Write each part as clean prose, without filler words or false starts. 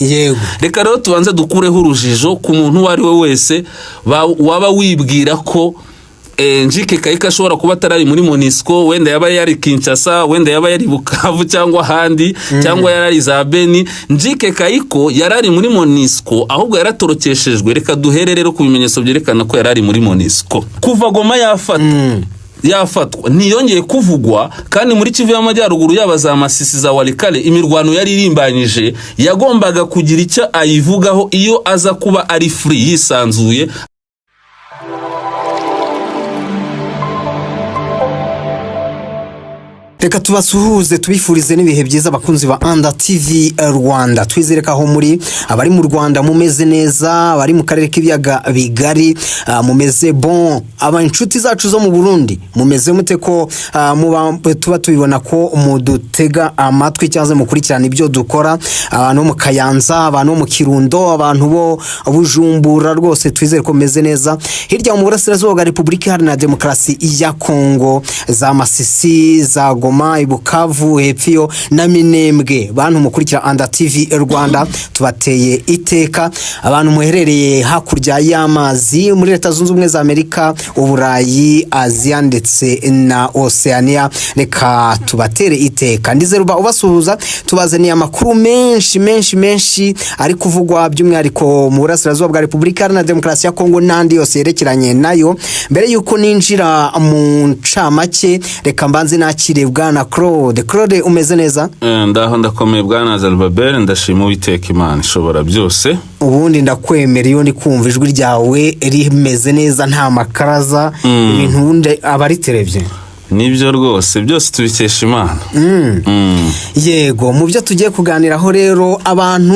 yego reka rero tubanze dukureho urujijo ku muntu wari we wese waba wibwira ko Njike Kayiko ashobora kuba atarari muri Monisco, wenda yaba yari Kinshasa, wenda yaba yari Bukavu cyangwa handi cyangwa yarari za Beni. Njike Kayiko yarari muri Monisco, ahubwo yaratorokeshejwe. Reka duhere rero ku bimenyetso byerekana ko yarari muri Monisco. Kuva Goma yafatwa ntiyongeye kuvugwa, kandi muri Kivu y'Amajyaruguru yaba za Masisi za Walikale imirwano yari irimbanyije, yagombaga kugira icyo ayivugaho iyo aza kuba ari free yisanzuye. Reka tubasuhuze tubifurize n'ibihe byiza abakunzi ba Anda TV Rwanda. Twizere ko aho muri abari mu Rwanda mumeze neza, abari mu karere k'ibiyaga bigari mumeze bon, inshuti zacu zo mu Burundi mumeze mute ko tuba tubibona ko mudutega amatwi cyangwa mukurikirana ibyo dukora, abantu mu Kayanza, abantu mu Kirundo, abantu bo Bujumbura, rwose twizere ko meze neza. Hirya mu burasirazuba bwa Repubulika Iharanira Demokarasi ya Kongo, za Masisi, za Bukavu, Hepfio na Minembwe, bantu mukurikira Anda TV Rwanda tubateye iteka. Abantu muherereye hakurya y'amazi muri Leta Zunze Ubumwe za Amerika, Uburayi, Aziya ndetse na Oceania, reka tubatere iteka. Ndizeruba ubasuhuza, tubazaniye amakuru menshi ari kuvugwa by'umwihariko mu burasirazuba bwa Repubulika Iharanira Demokarasi ya Kongo n'andi yose yerekeranye nayo. Mbere yuko ninjira mu ncamake, reka mbanze nakire Bwana Claude, umeze neza? Ndaho ndakomeye Bwana Zalbabel, ndashima Uwiteka Imana ishobora byose. Ubundi ndakwemera iyo ndi kumva ijwi ryawe rimeze neza nta makaraza, ibintu bunde abari televiziyo. Nibyo rwose byose tubikesha Imana. Yego, mu byo tugiye kuganiraho rero, abantu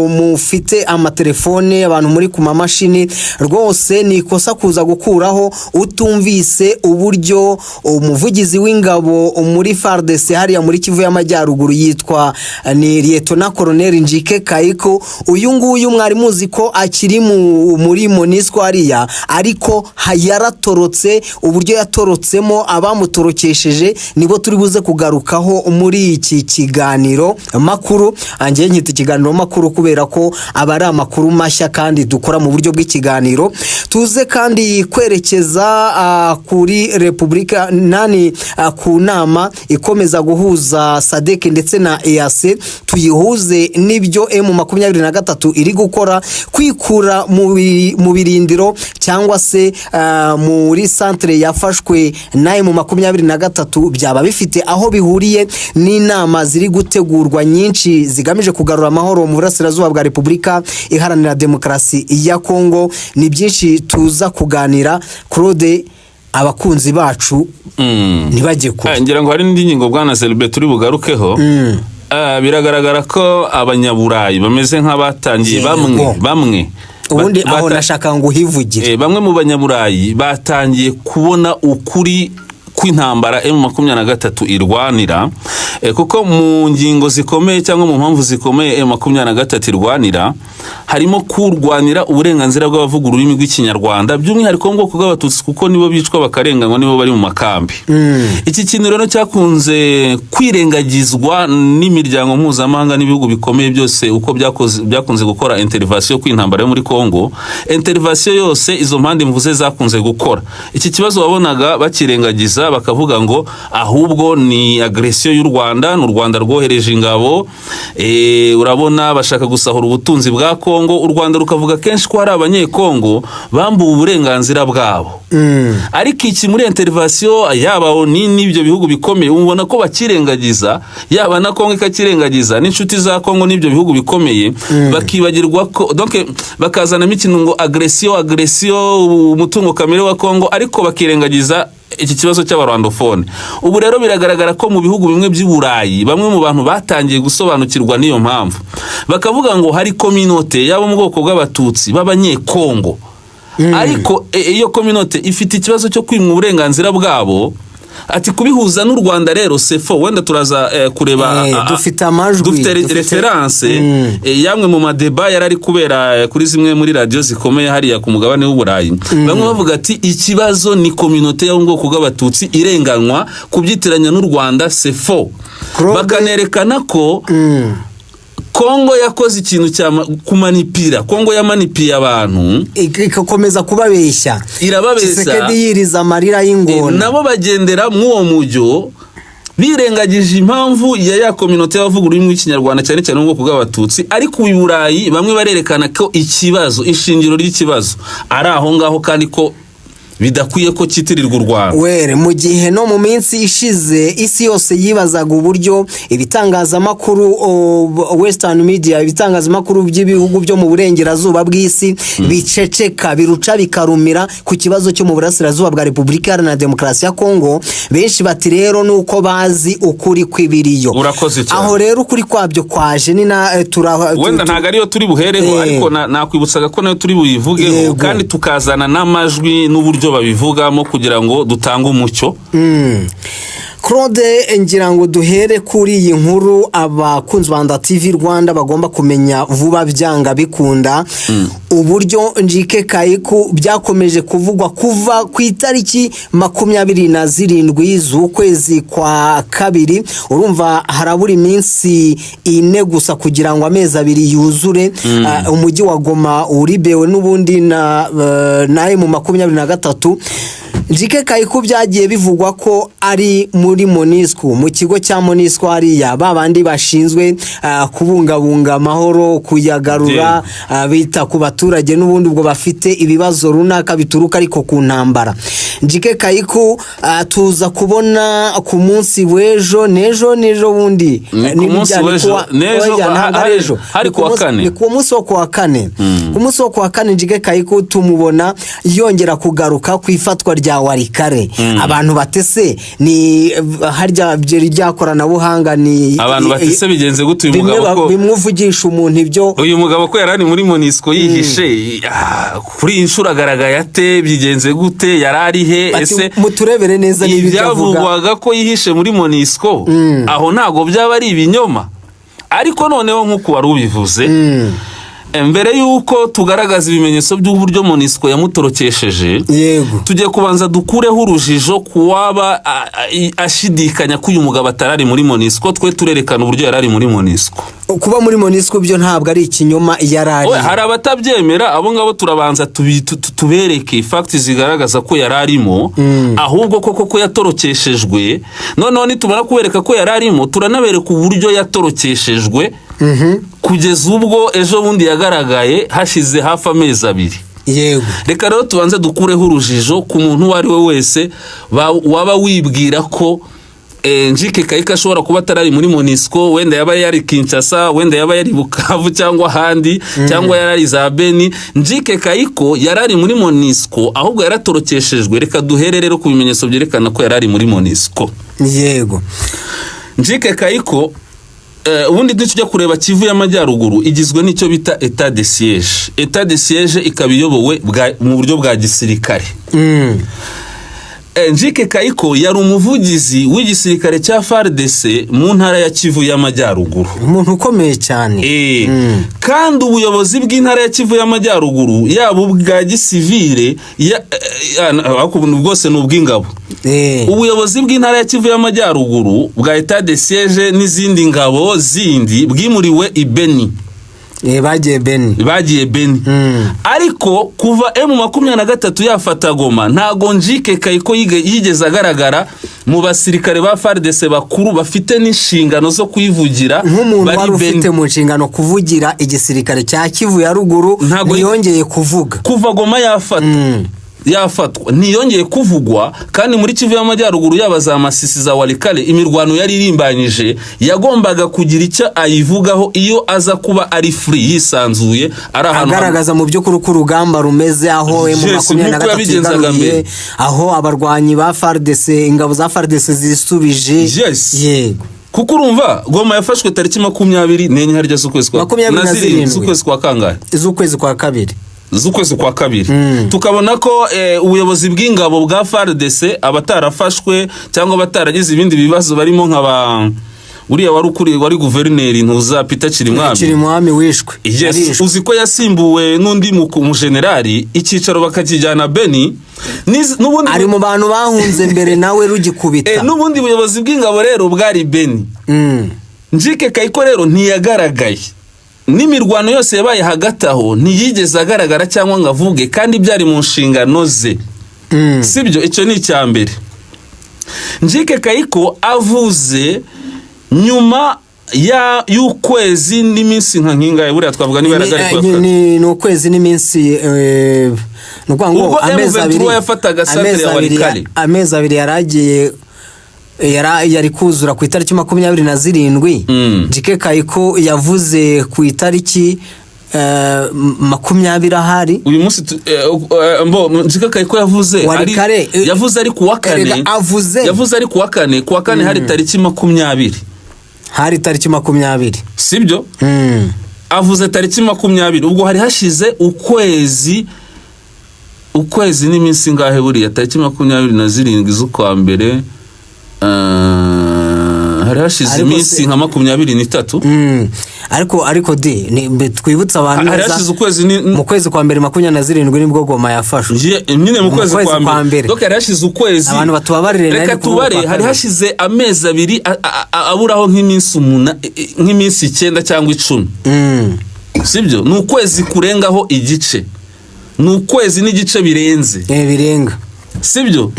mufite amatelefone, abantu muri ku mamashini, rwose ni ikosa kuza gukuraho utumvise uburyo umuvugizi w'ingabo muri FARDC hariya muri Kivu y'Amajyaruguru yitwa ni Lieutenant Colonel Njike Kayiko. Uyu nguyu mwari muzi ko akiri muri Monisco hariya, ariko yaratorotse. Uburyo yatorotsemo, abamutorokesheje nibo turi buze kugarukaho muri iki kiganiro makuru. Angiye nyita ikiganiro makuru kubera ko aba ari amakuru mashya kandi dukora mu buryo bw'ikiganiro. Tuze kandi kwerekeza kuri Repubulika ku nama ikomeza guhuza SADC ndetse na EAC, tuyihuze n'ibyo M23 iri gukora, kwikura mu birindiro cyangwa se muri centre yafashwe na M23, byaba bifite aho bihuriye n'inama ziri gutegurwa nyinshi zigamije kugarura amahoro mu burasirazuba bwa Repubulika Iharanira Demokarasi ya Kongo. Ni byinshi tuza kuganira. Claude, abakunzi bacu ntibajye kure. Ngira ngo hari n'indi ngingo Bwana Zelbe turi bugarukeho. Biragaragara ko abanyaburayi bameze nk'abatangiye bamwe ubundi aho nashaka ngo uhivugire. Bamwe mu banyaburayi batangiye kubona ukuri kw'intambara M23 irwanira, kuko mu ngingo zikomeye cyangwa mu mpamvu zikomeye M23 irwanira harimo kurwanira uburenganzira bw'abavuga ururimi rw'ikinyarwanda, by'umwihariko ngo bw'abatutsi, kuko nibo bicwa bakarenganywa, nibo bari mu makambi. Iki kintu rero cyakunze kwirengagizwa n'imiryango mpuzamahanga n'ibihugu bikomeye byose, uko byakunze gukora intervention kw'intambara yo muri Kongo. Intervention yose izo mpande mvuze zakunze gukora, iki kibazo wabonaga bakirengagiza, bakavuga ngo ahubwo ni agression y'u Rwanda, n'u Rwanda rwohereje ingabo, urabona bashaka gusahura ubutunzi bwa Kongo. U Rwanda rukavuga kenshi ko hari abanyekongo bambuwe uburenganzira bwabo. Ariko iki muri intervention yaba n'ibyo bihugu bikomeye ubona ko bakirengagiza, yaba na Kongo ikakirengagiza, n'inshuti za Kongo n'ibyo bihugu bikomeye bakibagirwa ko, donc bakazanamo ikintu ngo agression umutungo kamere wa Kongo, ariko bakirengagiza iki kibazo cy'abarwandofone. Ubu rero biragaragara ko mu bihugu bimwe by'Uburayi bamwe mu bantu batangiye gusobanukirwa n'iyo mpamvu, bakavuga ngo hari communauté yabo mu bwoko bw'abatutsi b'abanyekongo, ariko iyo communauté ifite ikibazo cyo kwimwa uburenganzira bwabo. Ati kubihuza n'u Rwanda rero sefo, wenda turaza kureba dufite amajwi, dufite reference yamwe mu madeba yarari kubera kuri zimwe muri radio zikomeye hariya ku mugabane w'Uburayi. Bamwe bavuga ati ikibazo ni communauté yo mu bwoko bw'abatutsi irenganywa kubyitiranya n'u Rwanda sefo, bakanerekana ko Kongo yakoze ikintu cya kumanipira. Kongo yamanipiye abantu ikakomeza kubabeshya, irababeshya, Tshisekedi yiriza amarira y'ingona, nabo bagendera mw'uwo mujyo birengagije impamvu ya community y'abavuga ururimi rw'ikinyarwanda cyane cyane ubwoko bw'abatutsi. Ariko i Burayi bamwe barerekana ko ikibazo, ishingiro ry'ikibazo ari aho ngaho, kandi ko bidakwiye ko kitirirwa u Rwanda. Were mu gihe no mu minsi ishize isi yose yibazaga uburyo ibitangazamakuru Western media, ibitangazamakuru by'ibihugu byo mu burengerazuba bw'isi biceceka, biruca bikarumira ku kibazo cyo mu burasirazuba bwa Repubulika Iharanira Demokarasi ya Kongo, benshi bati rero nuko bazi ukuri kw'ibiriyo. Urakoze cyane. Aho rero ukuri kwabyo kwaje ni na wenda ntago ariyo turi buhereho, ariko nakwibutsaga ko nayo turi buyivugeho, kandi tukazana n'amajwi n'uburyo babivugamo kugira ngo dutange umucyo. Claude, ngira ngo duhere kuri iyi nkuru abakunzi ba TV Rwanda bagomba kumenya vuba byanga bikunda uburyo Njike Kaiku byakomeje kuvugwa kuva ku itariki 27 z'ukwezi kwa kabiri. Urumva harabura iminsi 4 gusa kugira ngo amezi 2 yuzure. Umujyi wa Goma uribewe n'ubundi na mu 23. Njike Kaiku byagiye bivugwa ko ari muri MONUSCO, mu kigo cya MONUSCO hariya babandi bashinzwe kubungabunga amahoro, kuyagarura, bita ku baturage n'ubundi ubwo bafite ibibazo runaka bituruka ariko ku ntambara. Njike Kaiku tuza kubona ku munsi w'ejo nejo bundi ni munsi w'ejo nejo hari ku wa kane, ni ku munsi wo ku wa kane. Ku munsi wo ku wa kane Njike Kaiku tumubona yongera kugaruka ku ifatwa rya Walikare. Abantu batese ni harya byakorana buhanga, ni abantu batese bigenze gute uyu mugabo ko bimwuvugisha umuntu ibyo uyu mugabo ko yarani muri MONUSCO yihishe kuri inshuro agaragaye ate, bigenze gute, yarari he? Ese muturebere neza n'ibyavugwaga ko yihishe muri MONUSCO aho ntago byaba ari ibinyoma. Ariko noneho nk'uko wari ubivuze, mbere yuko tugaragaza ibimenyetso by'uburyo MONUSCO yamutorokesheje, yego tugiye kubanza dukureho urujijo kuwaba ashidikanya ko uyu mugabo atarari muri MONUSCO. Twe turerekana uburyo yarari muri MONUSCO. Kuba muri MONUSCO byo ntabwo ari ikinyoma, yarari. Hari abatabyemera, abo ngabo turabanza tubereke facts zigaragaza ko yararimo, ahubwo koko yatorokeshejwe. Noneho nitumara kubereka ko yararimo, turanabereka uburyo yatorokeshejwe kugeza ubwo ejo bundi yagaragaye hashize hafi amezi 2. Yego, reka rero tubanze dukureho urujijo ku muntu uwo ari we wese waba wibwira ko Njike Kaiku ashobora kuba atarari muri MONUSCO, wenda yaba yari Kinshasa, wenda yaba yari Bukavu cyangwa ahandi, cyangwa yarari za Beni. Njike Kaiku yarari muri MONUSCO, ahubwo yaratorokeshejwe. Reka duhere rero ku bimenyetso byerekana ko yarari muri MONUSCO. Yego, Njike Kaiku ubundi tujya kureba Kivu y'Amajyaruguru igizwe n'icyo bita état de siège. État de siège ikaba iyobowe mu buryo bwa gisirikare. Njike Kaiku yari umuvugizi w'igisirikare cya FARDC mu ntara ya Kivu y'Amajyaruguru, umuntu ukomeye cyane. Kandi ubuyobozi bw'intara ya Kivu y'Amajyaruguru yaba ubwa gisivile bwose n'ubw'ingabo, ubuyobozi bw'intara ya Kivu y'Amajyaruguru bwa état de siège n'izindi ngabo zindi bwimuriwe i Beni. Bagiye Beni. Ariko kuva M23 yafata Goma, ntago Njike Kaiku yigeze agaragara mu basirikare ba FARDC bakuru bafite n'inshingano zo kuyivugira. Nk'umuntu wari ufite mu nshingano kuvugira igisirikare cya Kivu ya ruguru, ntiyongeye kuvuga kuva Goma yafatwa ntiyongeye kuvugwa. Kandi muri Kivu y'Amajyaruguru yaba za Masisi za Walikale, imirwano yari irimbanyije, yagombaga kugira icyo ayivugaho iyo aza kuba ari free, yisanzuye, ari ahantu agaragaza mu byo ku rugamba rumeze, aho M23 aho abarwanyi ba FARDC, ingabo za FARDC zisubije. Yego, kuko urumva Goma yafashwe tariki 20 harya z'ukwezi kwa 27 z'ukwezi kwa kangahe, z'ukwezi kwa kabiri z'ukwezi kwa kabiri. Tukabona ko ubuyobozi bw'ingabo bwa FARDC abatarafashwe cyangwa bataragize ibindi bibazo barimo nk'aba uriya wari guverineri ntuza Peter Chirimwami wishwe. Yes, uzi ko yasimbuwe n'undi mu generali, ikicaro bakakijyana Beni, n'ubundi ari mu bantu bahunze mbere nawe rugikubita. N'ubundi buyobozi bw'ingabo rero bwari Beni. Njike Kaiku rero ntiyagaragaye n'imirwano yose yabaye hagati aho ntiyigeze agaragara cyangwa ngo avuge kandi byari mu nshingano ze. Sibyo, icyo ni icya mbere. Njike Kayiko avuze nyuma y'ukwezi n'iminsi nka nkingaye, buriya twavuga niba yaragari ni ukwezi n'iminsi nukuvuga ngo amezi abiri yaragiye yari kuzura ku itariki 27. Njike Kayiko yavuze ku itariki 20 ahari uyu munsi Njike Kayiko yavuze ari ku wa kane, yavuze ari ku wa kane hari tariki 20, hari tariki 20, sibyo? Avuze tariki 20, ubwo hari hashize ukwezi n'iminsi ngahe, buriya tariki 27 z'ukwa mbere, hari hashize iminsi nka 23. ariko twibutsa abantu mu kwezi kwa mbere 27 nibwo Goma yafashwe. Nyine mu kwezi kwa mbere donc hari hashize ukwezi, abantu batubabarire, reka tubare, hari hashize amezi abiri aburaho nk'iminsi 9 cyangwa 10. Sibyo, ni ukwezi kurengaho igice, ni ukwezi n'igice birenze, birenga, sibyo?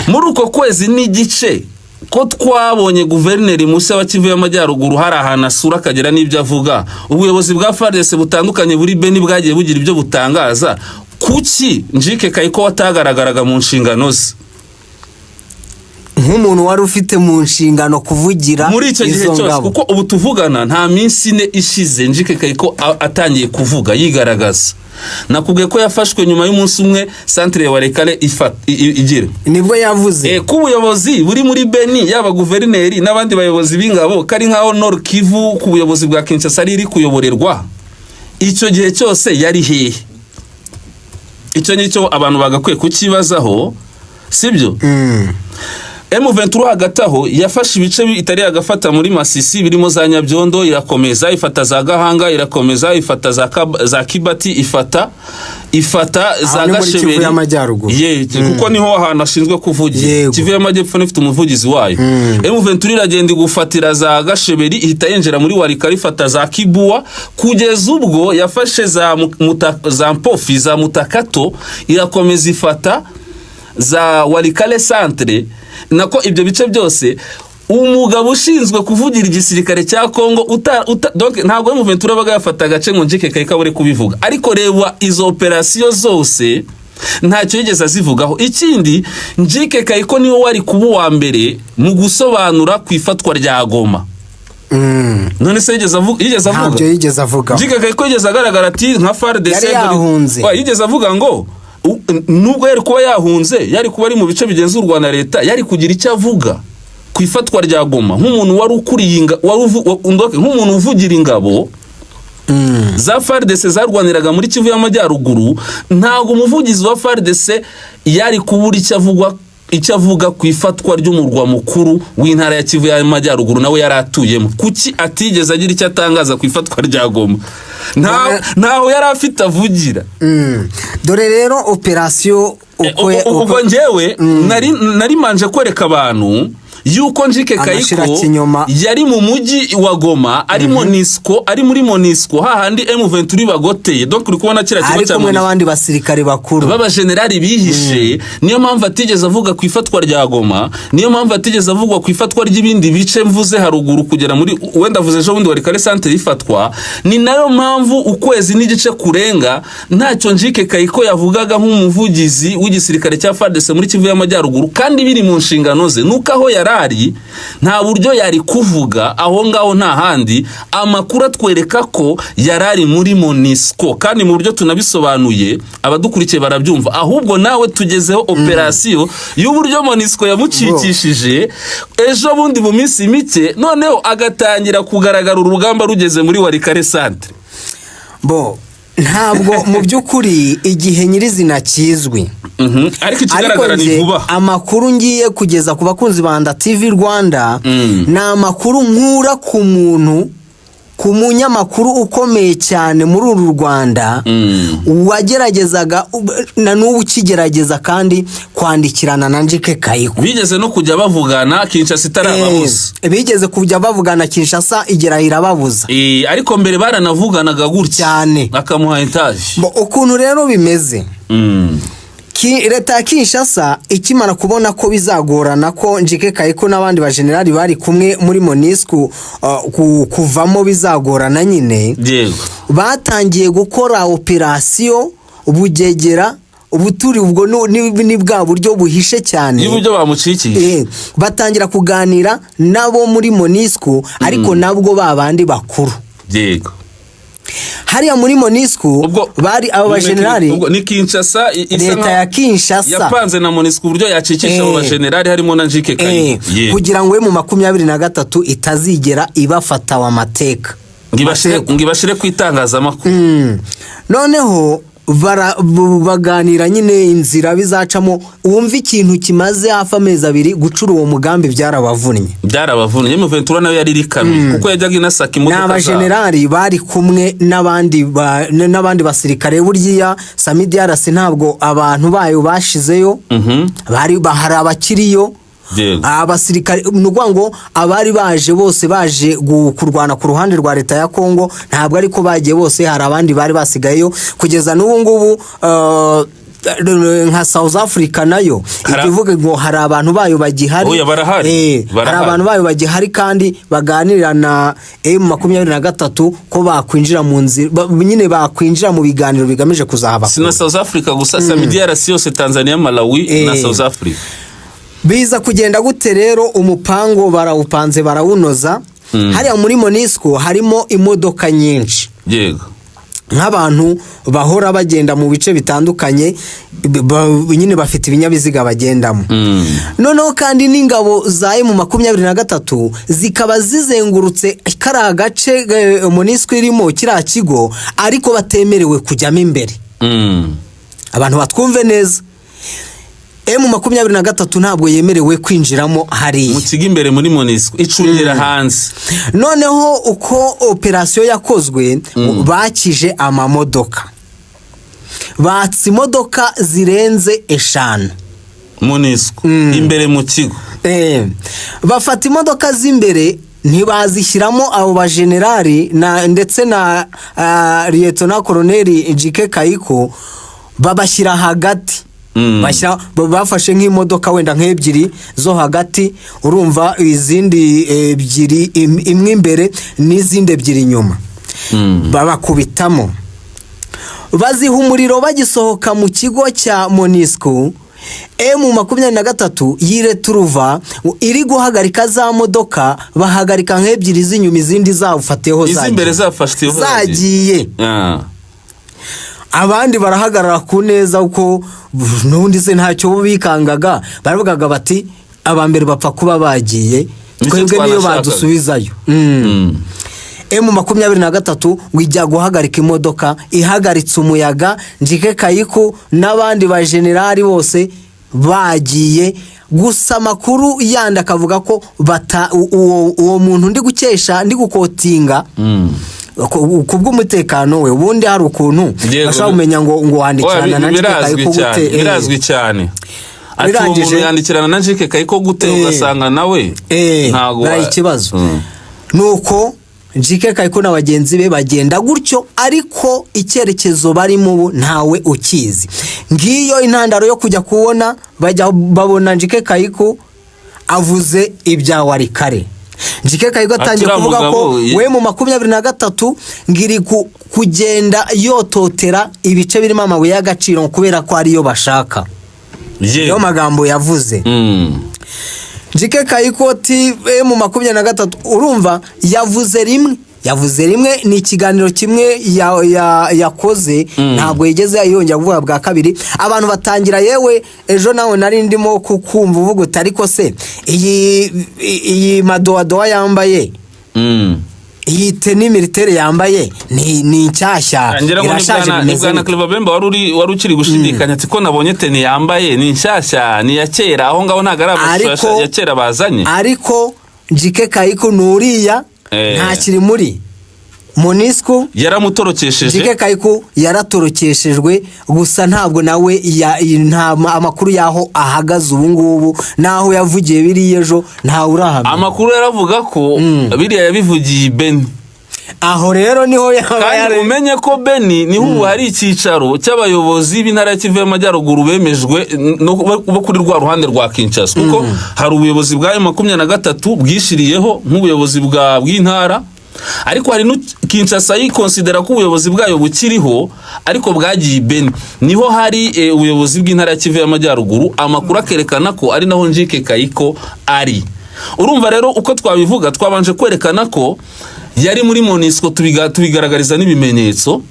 Muri uko kwezi n'igice ko twabonye guverineri mushya wa Kivu y'Amajyaruguru hari ahantu asura akagera n'ibyo avuga, ubuyobozi bwa FARDC butandukanye buri Beni bwagiye bugira ibyo butangaza, kuki Njike Kayiko watagaragaraga mu nshingano ze nk'umuntu wari ufite mu nshingano kuvugira muri icyo gihe cyose? Kuko ubu tuvugana nta minsi 4 ishize Njike Kayiko atangiye kuvuga yigaragaza. Nakubwiye ko yafashwe nyuma y'umunsi umwe centre ya Walikale igira, nibwo yavuze ku buyobozi buri muri Beni, yaba guverineri n'abandi bayobozi b'ingabo, kari nkaho Nord Kivu ku buyobozi bwa Kinshasa riri kuyoborerwa. Icyo gihe cyose yari hehe? Icyo nicyo abantu bagakwiye kukibazaho, sibyo? M23 hagati aho yafashe ibice itari agafata muri Masisi birimo za Nyabyondo, irakomeza ifata za Gahanga, irakomeza ifata za Kibati, ifata za Gasheberi kuko niho ahantu ashinzwe kuvugira. Kivu y'Amajyepfo n'ifite umuvugizi wayo. M23 iragenda gufatira za Gasheberi, ihita yinjira muri Walikale ifata za Kibua, kugeza ubwo yafashe za Mpofi, za Mutakato, irakomeza ifata za Walikale centre. Nako ibyo bice byose umugabo ushinzwe kuvugira igisirikare cya Kongo donc ntabwo M23 baga yafata agace ngo Njike Kayiko bari kubivuga, ariko reba izo operasiyo zose ntacyo yigeze azivugaho. Ikindi, Njike Kayiko niwe wari kuba wa mbere mu gusobanura ku ifatwa rya Goma. None se yigeze avuga? Njike Kayiko yigeze agaragara ati nka FARDC yigeze avuga ngo nubwo yari kuba yahunze, yari kuba ari mu bice bigenzurwa na leta, yari kugira icyo avuga ku ifatwa rya Goma nk'umuntu wari ukuriye nk'umuntu uvugira ingabo za FARDC zarwaniraga muri Kivu y'Amajyaruguru. Ntabwo umuvugizi wa FARDC yari kubura icyo avuga ku ifatwa ry'umurwa mukuru w'intara ya Kivu y'Amajyaruguru nawe yari atuyemo. Kuki atigeze agira icyo atangaza ku ifatwa rya Goma? Ntaho yari afite avugira. Dore rero operasiyo uko njyewe nari manje kwereka abantu yuko Njike Kayiko yari mu mujyi wa Goma, ari Monisco, ari muri Monisco hahandi M23 bagoteye. Donc uri kubona kira kigo cya kumwe n'abandi basirikare bakuru baba generali bihishe. Niyo mpamvu atigeze avuga ku ifatwa rya Goma, niyo mpamvu atigeze avuga ku ifatwa ry'ibindi bice mvuze haruguru kugera muri wenda avuze ejo bundi Walikale centre ifatwa. Ni nayo mpamvu ukwezi n'igice kurenga ntacyo Njike Kayiko yavugaga nk'umuvugizi w'igisirikare cya FARDC muri Kivu y'Amajyaruguru, kandi biri mu nshingano ze. Nuko aho yarari nta buryo yari kuvuga aho ngaho, nta handi. Amakuru atwereka ko yarari muri Monisco, kandi mu buryo tunabisobanuye abadukurikiye barabyumva. Ahubwo nawe tugezeho operasiyo y'uburyo Monisco yamucikishije ejo bundi mu minsi mike, noneho agatangira kugaragara urugamba rugeze muri Walikale centre. Ntabwo mu by'ukuri igihe nyirizina kizwi, ariko ikigaragara ni vuba. Amakuru ngiye kugeza ku bakunzi ba Nda TV Rwanda ni amakuru nkura ku muntu ku munyamakuru ukomeye cyane muri uru Rwanda wageragezaga na n'ubu ukigerageza kandi kwandikirana na Njike Kayiko. Bigeze no kujya bavugana Kinshasa itarababuza. Bigeze kujya bavugana Kinshasa igera irababuza. Ariko mbere baranavuganaga gutya cyane akamuha etage. Ukuntu rero bimeze. Leta ya Kinshasa ikimara kubona ko bizagorana ko Njike Kayiko n'abandi ba generali bari kumwe muri MONUSCO kuvamo bizagorana nyine, batangiye gukora operasiyo Bugegera ubuturi ubwo ni bwa buryo buhishe cyane y'uburyo bamucikiye. Batangira kuganira nabo muri MONUSCO ariko nabwo babandi bakuru. Yego. Hariya muri MONUSCO bari abo ba generali ni Kinshasa, leta ya Kinshasa yapanze na MONUSCO uburyo yacikisha abo ba generali harimo na Njike Kayiko kugira ngo mu 2023 itazigera ibafata wa mateka ngibashire kwitangazamakuru. Noneho baganira nyine inzira bizacamo. Wumva ikintu kimaze hafi amezi 2 gucura uwo mugambi byarabavunnye. M23 nayo yari rikanuye kuko yajyaga inasaka imodoka n'aba generali bari kumwe n'abandi basirikare. Burya Samidiarasi ntabwo abantu bayo bashizeyo, bari bahari abakiriyo abasirikare nuvuga ngo abari baje bose baje kurwana ku ruhande rwa leta ya Kongo ntabwo ariko bagiye bose, hari abandi bari basigayeyo kugeza n'ubu ngubu. Nka South Africa nayo ivuga ngo hari abantu bayo bagihari, hari abantu bayo bagihari kandi baganirira na M23 ko bakwinjira mu nzira nyine bakwinjira mu biganiro bigamije kuzahaba. Sina South Africa gusa Samidiarasi yose, Tanzania, Malawi na South Africa. Biza kugenda gute rero umupango barawupanze barawunoza. Hariya muri MONUSCO harimo imodoka nyinshi. Yego. Nk'abantu bahora bagenda mu bice bitandukanye nyine bafite ibinyabiziga bagendamo. Noneho kandi n'ingabo za M23 zikaba zizengurutse kara gace MONUSCO irimo kira kigo ariko batemerewe kujyamo imbere. Abantu batwumve neza, M23 ntabwo yemerewe kwinjiramo hariya mu kigo imbere muri MONUSCO icungera hanze. Noneho uko operasiyo yakozwe bakije amamodoka, batsi imodoka zirenze 5 MONUSCO imbere mu kigo. Bafata imodoka z'imbere ntibazishyiramo abo ba generali ndetse na Lieutenant Colonel Njike Kayiko, babashyira hagati. Bafashe nk'imodoka wenda nk'ebyiri zo hagati, urumva izindi ebyiri imwe imbere n'izindi ebyiri inyuma, babakubitamo baziha umuriro bagisohoka mu kigo cya MONUSCO. M23 yireturuva iri guhagarika za modoka, bahagarika nk'ebyiri z'inyuma, izindi zawufateho zagiye. Abandi barahagarara ku neza uko nundi se ntacyo bikangaga, baravugaga bati abambere bapfa kuba bagiye, twebwe niyo badusubizayo. M23 wijya guhagarika imodoka, ihagaritse umuyaga. Njike Kayiko n'abandi ba generali bose bagiye. Gusa makuru yandi akavuga ko uwo muntu ndi gukesha ndi gukotinga kubw'umutekano we, ubundi hari ukuntu bashaka kumenya ngo wandikirana na Njike Kayiko gute. Birazwi cyane. Ati umuntu yandikirana na Njike Kayiko gute ugasanga nawe ntago bari ikibazo. Nuko Njike Kayiko na bagenzi be bagenda gutyo, ariko icyerekezo barimo ubu ntawe ukizi. Ngiyo intandaro yo kujya kubona bajya babona Njike Kayiko avuze ibya warikare. Njike Kayiko atangiye kuvuga ko we mu 2023 ngiri kugenda yototera ibice birimo amabuye y'agaciro kubera ko ariyo bashaka. Yo magambo yavuze. Njike Kayiko ati mu 2023 urumva yavuze rimwe ni ikiganiro kimwe yakoze, ntabwo yigeze yongera kuvuga bwa kabiri. Abantu batangira yewe ejo nawe nari ndimo kukumva uvuga utariko se iyi madoadoa yambaye, iyi teni militaire yambaye ni nshyashya irashaje bimeze. Bwana Clever Bemba wari ukiri gushidikanya ati ko nabonye teni yambaye ni nshyashya ni ya kera, aho ngaho ntagarabashasha ya kera bazanye. Ariko Njike Kayiko nuriya nta kiri muri MONUSCO yaramutorokesheje. Njike Kayiko yaratorokeshejwe, gusa ntabwo nawe amakuru yaho ahagaze ubu ngubu, naho yavugiye biri ejo ntawe urahamya. Amakuru yaravuga ko biriya yabivugiye Beni. Aho rero niho kandi umenye ko Beni niho ubu hari icyicaro cy'abayobozi b'intara ya Kivu y'Amajyaruguru bemejwe bo kuri rwa ruhande rwa Kinshasa, kuko hari ubuyobozi bwa M23 bwishiriyeho nk'ubuyobozi bw'intara, ariko hari Kinshasa yikonsidera ko ubuyobozi bwayo bukiriho ariko bwagiye Beni. Niho hari ubuyobozi bw'intara ya Kivu y'Amajyaruguru, amakuru akerekana ko ari naho Njike Kayiko ari. Urumva rero uko twabivuga, twabanje kwerekana ko yari muri MONUSCO, tubigaragariza n'ibimenyetso,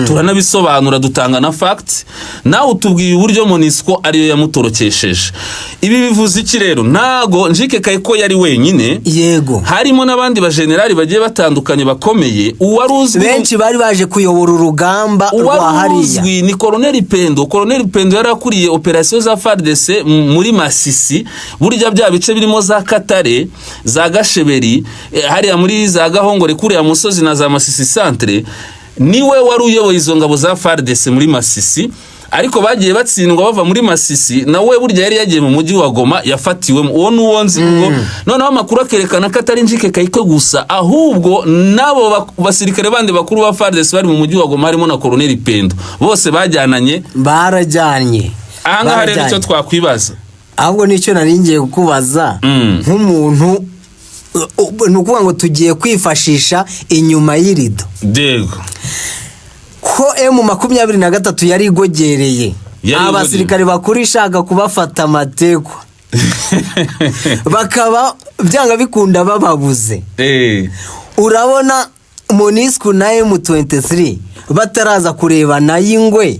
turanabisobanura, dutanga na fact. Nawe utubwiye uburyo MONUSCO ariyo yamutorokesheje. Ibi bivuze iki rero? Ntago Njike Kayiko yari wenyine, yego, harimo n'abandi bajenerali bagiye batandukanye bakomeye. Uwaruzwi benshi bari baje kuyobora urugamba rwa hariya ni Colonel Pendo. Colonel Pendo yarakuriye operation za FARDC muri Masisi, burya bya bice birimo za Katare, za Gasheberi, hariya muri za Gahongore kuriya musozi na za Masisi centre. Niwe wari uyoboye izo ngabo za FARDC muri Masisi, ariko bagiye batsindwa bava muri Masisi. Nawe burya yari yagiye mu mujyi wa Goma, yafatiwemo. Uwo nuwonzi kuko noneho amakuru akerekana ko atari Njike Kayiko gusa, ahubwo nabo basirikare bandi bakuru ba FARDC bari mu mujyi wa Goma, harimo na Colonel Pendo, bose bajyananye, barajyanye. Aha rero icyo twakwibaza, ahubwo nicyo naringiye kukubaza, nk'umuntu nukuvuga ngo tugiye kwifashisha inyuma y'irido, dego ko M23 yari igogereye abasirikare bakuru ishaka kubafata amateko bakaba byanga bikunda bababuze. Urabona MONUSCO na M23 bataraza kureba nayingwe,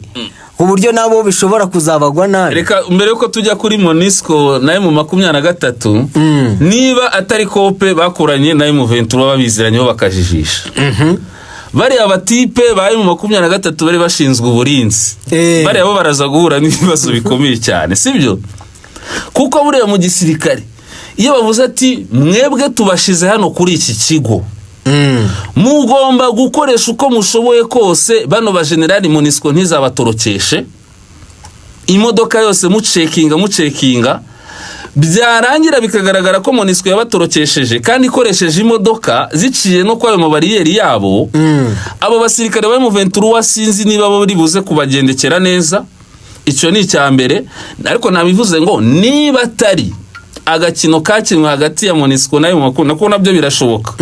uburyo nabo bishobora kuzabagwa nabi. Reka mbere yuko tujya kuri MONUSCO na M23, niba atari kope bakoranye na M23 babiziranyeho bakajijisha, bari abatipe ba M23 bari bashinzwe uburinzi, bari abo baraza guhura n'ibibazo bikomeye cyane, sibyo? Kuko buriya mu gisirikare iyo bavuze ati mwebwe tubashize hano kuri iki kigo, mugomba gukoresha uko mushoboye kose, bano ba generali MONUSCO ntizabatorokeshe, imodoka yose mucekinga, byarangira bikagaragara ko MONUSCO yabatorokesheje kandi ikoresheje imodoka ziciye no kwa mu bariyeri yabo. Abo basirikare ba M23 sinzi niba bari buze kubagendekera neza, icyo ni icya mbere. Ariko nabivuze ngo niba atari agakino kakinwe hagati ya MONUSCO na M23, nako nabyo birashoboka,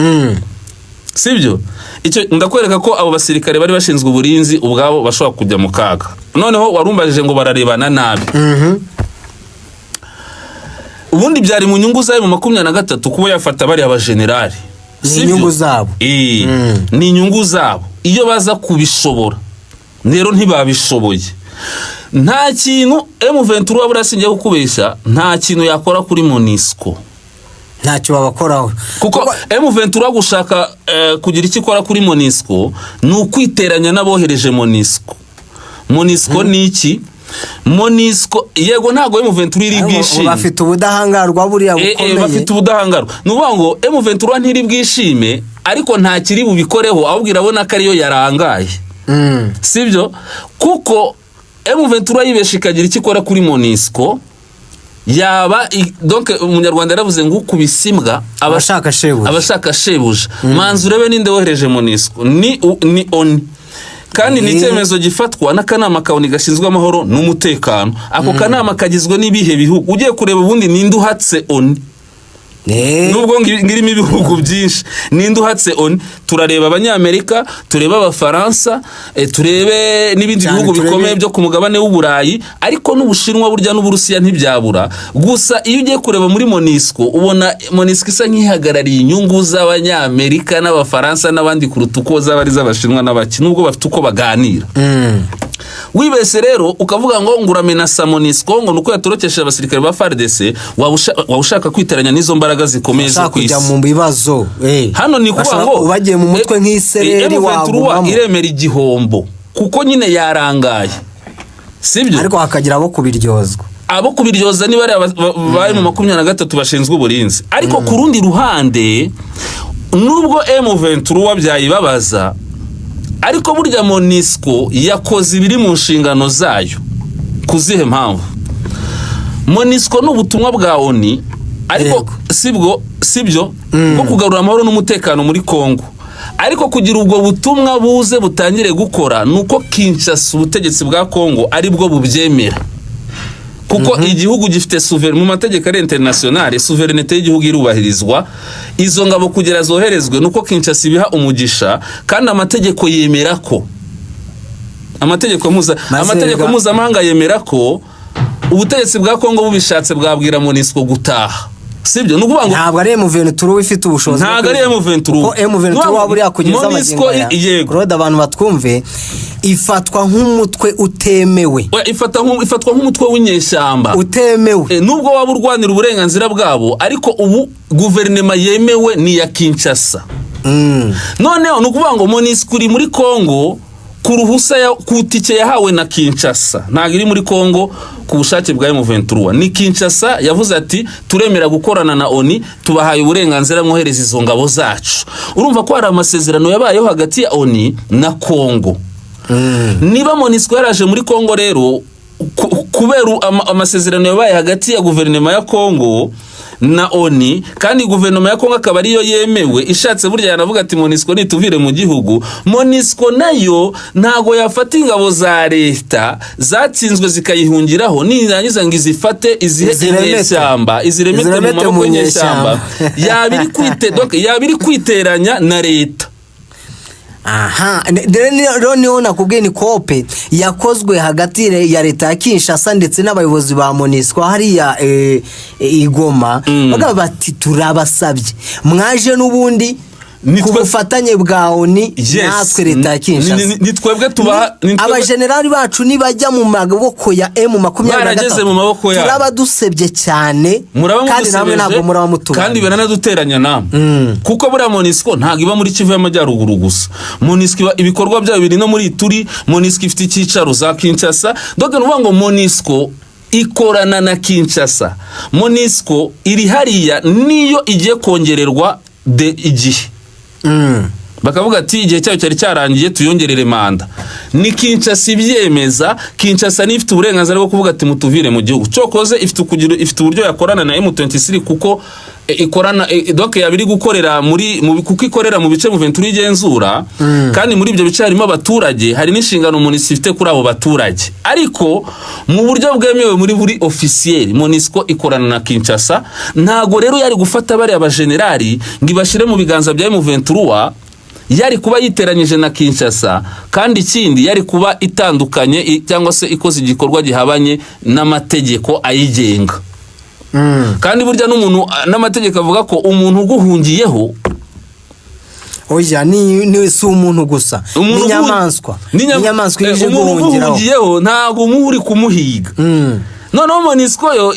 sibyo? Icyo ndakwereka ko abo basirikare bari bashinzwe uburinzi ubwabo bashobora kujya mu kaga. Noneho warumbajije ngo bararebana nabi. Ubundi byari mu nyungu za M23 kuba yafata bari abajenerali, ni inyungu zabo. Ni inyungu zabo. Iyo baza kubishobora rero ntibabishoboye. Nta kintu M23 burasingiye kukubesha, nta kintu yakora kuri MONUSCO, ntacyo babakoraho, kuko M23 gushaka kugira icyo ikora kuri MONUSCO ni ukwiteranya n'abohereje MONUSCO. MONUSCO ni iki? MONUSCO yego ntago M23 iri bwishime, bafite ubudahangarwa buriya bukomeye, bafite ubudahangarwa. Nuvuga ngo M23 ntiri bwishime, ariko nta kiri bubikoreho, ahubwo irabona ko ariyo yarangaye, sibyo? Kuko M23 yibesha ikagira icyo ikora kuri MONUSCO, yaba donc umunyarwanda yaravuze ngo ukubisimbwa abashaka shebuja. Manzi urebe ninde wohereje MONUSCO, ni ONU, kandi ni icyemezo gifatwa n'akanama kaoni gashinzwe amahoro n'umutekano. Ako kanama kagizwe n'ibihe bihugu? Ugiye kureba ubundi ninde uhatse ONU? Nubwo ngirimo ibihugu byinshi, ninde uhatse ONU? Turareba abanyamerika, tureba abafaransa, turebe n'ibindi bihugu bikomeye byo ku mugabane w'Uburayi, ariko n'Ubushinwa burya n'Uburusiya ntibyabura. Gusa iyo ugiye kureba muri MONUSCO, ubona MONUSCO isa nk'ihagarariye inyungu z'abanyamerika n'abafaransa n'abandi kuruta uko z'abari z'Abashinwa n'abaki, nubwo bafite uko baganira. Wibese rero ukavuga ngo nguramenasa MONUSCO ngo nuko yatorokesheje abasirikare ba FARDC, wawushaka kwiteranya n'izo mbaraga zikomeye zo kwisi mu bibazo. Hano ni kuvuga ngo bagiye mu mutwe nk'isereri wagumamo, iremera igihombo kuko nyine yarangaye, sibyo? Ariko hakagira abo kubiryozwa, abo kubiryoza ni bari mu 23 bashinzwe uburinzi. Ariko ku rundi ruhande nubwo M23 byayibabaza ariko burya MONUSCO yakoze ibiri mu nshingano zayo. Kuzihe mpamvu? MONUSCO n'ubutumwa bwa ONU ariko sibyo bwo kugarura amahoro n'umutekano muri Kongo. Ariko kugira ubwo butumwa buze butangire gukora nuko Kinshasa ubutegetsi bwa Kongo ari bwo bubyemera. Kuko igihugu gifite souverain mu mategeko ari international, souveraineté y'igihugu irubahirizwa. Izo ngabo kugera zoherezwe nuko Kinshasa ibiha umugisha kandi amategeko yemera ko amategeko mpuzamahanga yemera ko ubutegetsi bwa Kongo bubishatse bwabwira MONUSCO gutaha. Sibyo nukuvuga ngo ntabwo ari M23 ifite ubushobozi. Ntabwo ari M23. Ko M23 waburi yakugeza MONUSCO yego. Rode abantu batwumve ifatwa nk'umutwe utemewe. Ifatwa nk'umutwe w'inyeshyamba utemewe. Nubwo waba urwanira uburenganzira bwabo ariko ubu guverinoma yemewe ni ya Kinshasa. Noneho nukuvuga ngo MONUSCO iri muri Kongo kuruhusa kutike yahawe na Kinshasa. Ntabwo iri muri Kongo ku bushake bwa M23. Ni Kinshasa yavuze ati turemera gukorana na ONU, tubahaye uburenganzira mwohereza izo ngabo zacu. Urumva ko hari amasezerano yabayeho hagati ya ONU na Kongo. Niba MONUSCO yaraje muri Kongo rero kubera amasezerano yabaye hagati ya guverinoma ya Kongo na ONU kandi guverinoma ya Kongo akaba ariyo yemewe, ishatse burya yanavuga ati MONUSCO nituvire mu gihugu. MONUSCO nayo ntago yafata ingabo za leta zatsinzwe zikayihungiraho nirangiza ngo izifate inyeshyamba iziremete mu maboko y'ishyamba yabiri kwiteranya na leta. Aha, niho nakubwiye ni kope yakozwe hagati ya leta ya Kinshasa ndetse n'abayobozi ba MONUSCO hariya Igoma. Bagaba bati turabasabye mwaje n'ubundi ku bufatanye bwa ONU natwe leta ya Kinshasa. Nitwebwe abajenerali bacu nibajya mu maboko ya M23 turabadusebye cyane kandi namwe ntabwo murabamutuba kandi baranaduteranya namwe. Kuko buri MONUSCO ntabwo iba muri Kivu y'Amajyaruguru gusa. MONUSCO ibikorwa byayo biri no muri Ituri. MONUSCO ifite icyicaro za Kinshasa. Donc nuvuga ngo MONUSCO ikorana na Kinshasa. MONUSCO iri hariya niyo igiye kongererwa igihe. Bakavuga ati igihe cyayo cyari cyarangiye tuyongerere manda. Ni Kinshasa ibyemeza. Kinshasa ni ifite uburenganzira bwo kuvuga ati mutuvire mu gihugu. Cyokoze ifite uburyo yakorana na M23 kuko ikorana donc yabiri gukorera kuko ikorera mu bice M23 igenzura kandi muri ibyo bice harimo abaturage, hari n'inshingano MONUSCO ifite kuri abo baturage. Ariko mu buryo bwemewe muri officiel MONUSCO ikorana na Kinshasa. Ntago rero yari gufata bari abajenerali ngo ibashire mu biganza bya M23, yari kuba yiteranyije na Kinshasa kandi ikindi yari kuba itandukanye cyangwa se ikoze igikorwa gihabanye n'amategeko ayigenga. Kandi burya n'umuntu n'amategeko avuga ko umuntu uguhungiyeho oya ni si umuntu gusa n'inyamaswa ije guhungiraho ntago umuhuri kumuhiga. Noneho MONUSCO yo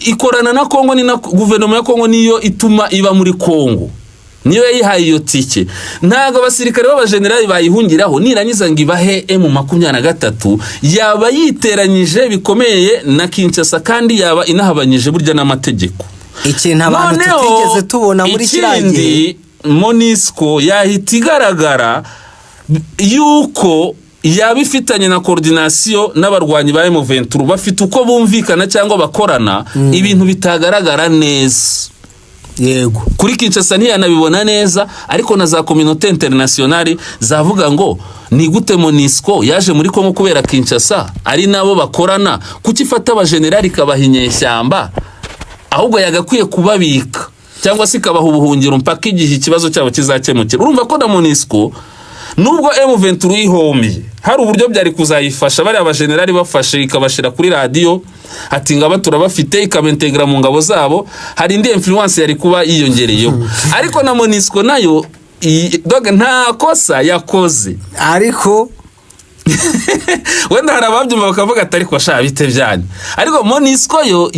ikorana na Kongo ni na guverinoma ya Kongo niyo ituma iba muri Kongo, niyo yayihaye iyo tike. Ntago abasirikare b'abajenerali bayihungiraho nirangiza ngo ibahe M23 yaba yiteranyije bikomeye na Kinshasa kandi yaba inahabanyije burya n'amategeko. Ikintu abantu tutigeze tubona muri kirangiye MONUSCO yahita igaragara yuko yaba ifitanye na coordination n'abarwanyi ba M23 bafite uko bumvikana cyangwa bakorana ibintu bitagaragara neza. Yego kuri Kinshasa ntiyanabibona neza, ariko na za communauté internationale zavuga ngo ni gute MONUSCO yaje muri Kongo kubera Kinshasa ari nabo bakorana, kuki ifata abajenerali kabahinyeshyamba ahubwo yagakwiye kubabika cyangwa se kabaha ubuhungiro mpaka igihe ikibazo cyabo kizakemukira. Urumva ko na MONUSCO nubwo M23 ihomye hari uburyo byari kuzayifasha bari abajenerali bafashe ikabashira kuri radio ati ngaba turabafite ikabentegra mu ngabo zabo, hari indi influence yari kuba yiyongereyeho. Ariko na MONUSCO nayo nta kosa yakoze, ariko wenda hari ababyumva bakavuga atari ko sha bite byane, ariko MONUSCO yo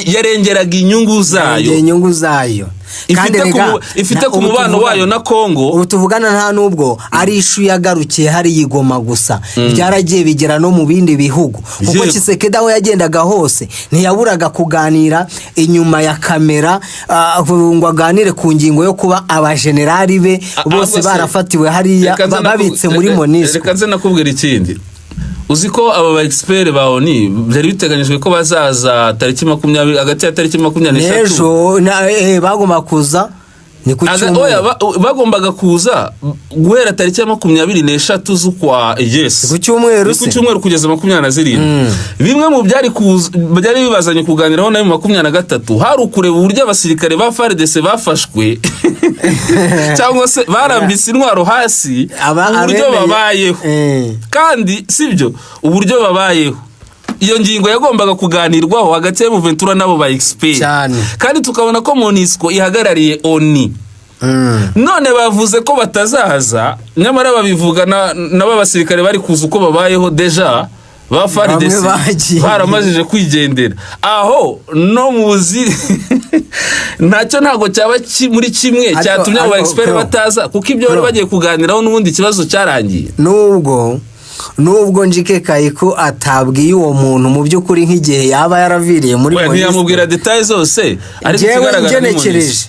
yarengeraga inyungu zayo. ifite ku mubano wayo na Kongo. Ubu tuvugana nta nubwo ari ishu yagarukiye hari yigoma gusa, byaragiye bigera no mu bindi bihugu, kuko Tshisekedi aho yagendaga hose ntiyaburaga kuganira inyuma ya kamera, ngo aganire ku ngingo yo kuba abajenerali be bose barafatiwe hariya babitse muri MONUSCO. Reka nze nakubwira ikindi, uzi ko aba ba expert ba ONU byari biteganyijwe ko bazaza tariki 20 hagati ya tariki 24 ejo bagomba kuza ni ku cyumweru, bagombaga kuza guhera tariki ya 24 z'ukwa ku cyumweru ku cyumweru kugeza 27. Bimwe mu byari bibazanye kuganiraho na 23 hari ukureba uburyo abasirikare ba FARDC bafashwe cyangwa se barambise intwaro hasi, uburyo babayeho kandi sibyo uburyo babayeho. Iyo ngingo yagombaga kuganirwaho hagati ya Ventura nabo ba expert, kandi tukabona ko MONUSCO ihagarariye ONU. None bavuze ko batazaza, nyamara babivuga nabo basirikare bari kuza uko babayeho deja ba FARDC baramajije kwigendera aho no muzi ntacyo ntago cyaba muri kimwe cyatumye aba expert bataza, kuko ibyo bari bagiye kuganiraho n'ubundi kibazo cyarangiye. Nubwo Njike Kayiko atabwiye uwo muntu mu by'ukuri nk'igihe yaba yaraviriye muri MONUSCO, ntiyamubwira details zose, ariko kigaragara ngenekereje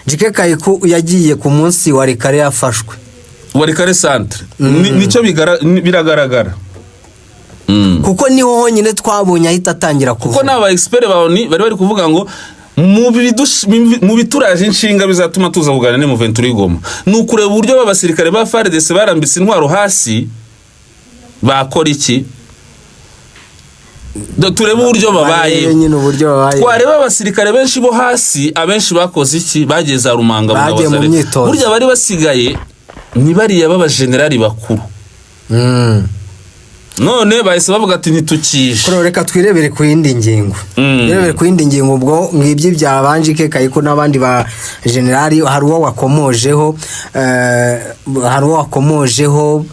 Njike Kayiko yagiye ku munsi wa Rikare yafashwe, wa Rikare centre, nicyo biragaragara. Kuko niho honyine twabonye ahita atangira kuvuga, kuko n'aba expert bari kuvuga ngo mu bituraje inshinga bizatuma tuza kuganira ne mu Ventura igoma nukureba uburyo babasirikare ba FARDC barambise intwaro hasi bakora iki, turebe uburyo babaye nyine uburyo babaye. Twareba abasirikare benshi bo hasi, abenshi bakoze iki, bageza Rumanga mu myitozo, burya bari basigaye ni bariya baba generali bakuru. None bahise bavuga ati ntitukishe. Reka twirebere ku yindi ngingo. Twirebere ku yindi ngingo, ubwo ngibyo byabanje Njike Kayiko n'abandi ba generali, hari uwo wakomojeho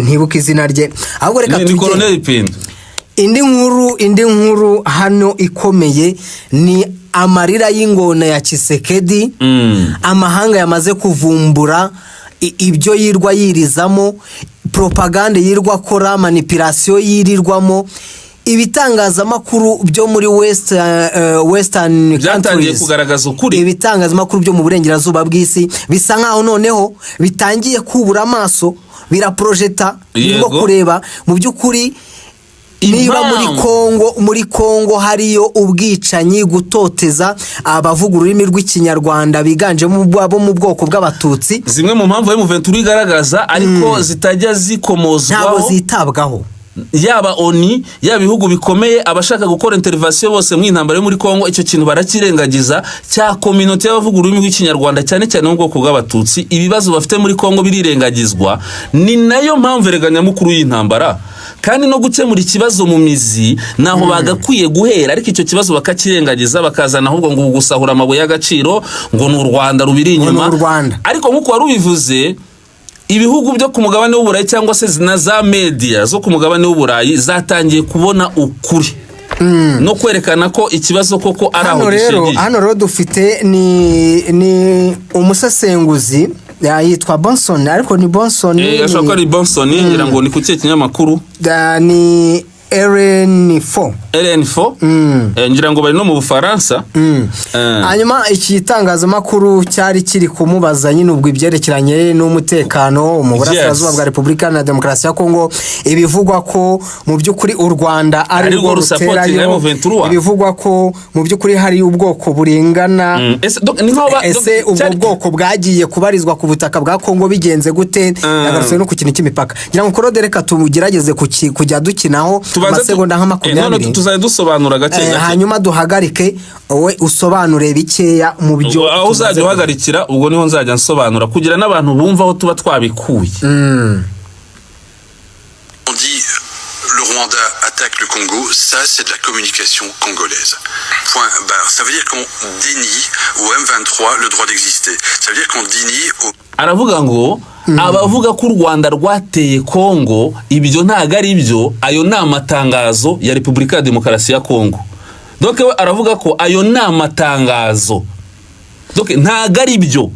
ntibuka izina rye, ahubwo reka ni Colonel Pinto. Indi nkuru hano ikomeye ni amarira y'ingona ya Tshisekedi. Amahanga yamaze kuvumbura ibyo yirwa yirizamo, propaganda yirwa akora, manipulation yirirwamo. Ibitangazamakuru byo muri western countries kugaragaza ukuri, ibitangazamakuru byo mu burengerazuba bw'isi bisa nkaho noneho bitangiye kubura amaso, biraprojecta ngo kureba mu by'ukuri niba muri Kongo hariyo ubwicanyi, gutoteza abavuga ururimi rw'ikinyarwanda biganjemo abo mu bwoko bw'abatutsi. Zimwe mu mpamvu yo mu Ventura igaragaza ariko zitajya zikomozwaho, ntabwo zitabwaho, yaba ONU yaba ibihugu bikomeye abashaka gukora intervention bose mu intambara yo muri Kongo. Icyo kintu barakirengagiza cya community y'abavuga ururimi rw'ikinyarwanda cyane cyane mu bwoko bw'abatutsi. Ibibazo bafite muri Kongo birirengagizwa, ni nayo mpamvu reganya mukuru y'intambara, kandi no gukemura ikibazo mu mizi naho bagakwiye guhera, ariko icyo kibazo bakakirengagiza, bakazana ahubwo ngo gusahura amabuye y'agaciro, ngo n'u Rwanda rubiri inyuma. Ariko nkuko wari ubivuze, ibihugu byo ku mugabane w'Uburayi cyangwa se na za media zo ku mugabane w'Uburayi zatangiye kubona ukuri no kwerekana ko ikibazo koko ari aho gishingiye. Hano rero dufite ni umusesenguzi yitwa Bonson, ariko ni Bonson, yashaka ari Bonson, ngira ngo ni ku cye kinyamakuru ni RN4 ngira ngo bari no mu Bufaransa. Hanyuma iki itangazamakuru cyari kiri kumubaza nyine ubwo ibyerekeranye n'umutekano mu burasirazuba bwa Repubulika na Demokarasi ya Kongo, ibivugwa ko mu by'ukuri u Rwanda ari rwo ruterayo, ibivugwa ko mu by'ukuri hari ubwoko buringana. Ese ubwo bwoko bwagiye kubarizwa ku butaka bwa Kongo bigenze gute? Yagarutse no ku kintu cy'imipaka. Ngira ngo reka tugerageze kujya dukinaho amasegonda nka 20. Tuzaye dusobanura gake hanyuma duhagarike, wowe usobanure bikeya mu byo aho uzajya uhagarikira, ubwo niho nzajya nsobanura kugira n'abantu bumva aho tuba twabikuye. On dit le Rwanda attaque le Congo, ça c'est de la communication congolaise. Point barre. Ça veut dire qu'on dénie au M23 le droit d'exister. Ça veut dire qu'on dénie au... Aravuga ngo abavuga ko u Rwanda rwateye Kongo ibyo ntago ari byo, ayo ni amatangazo ya Repubulika ya Demokarasi ya Kongo. Donc we aravuga ko ayo ni amatangazo donc ntago ari byo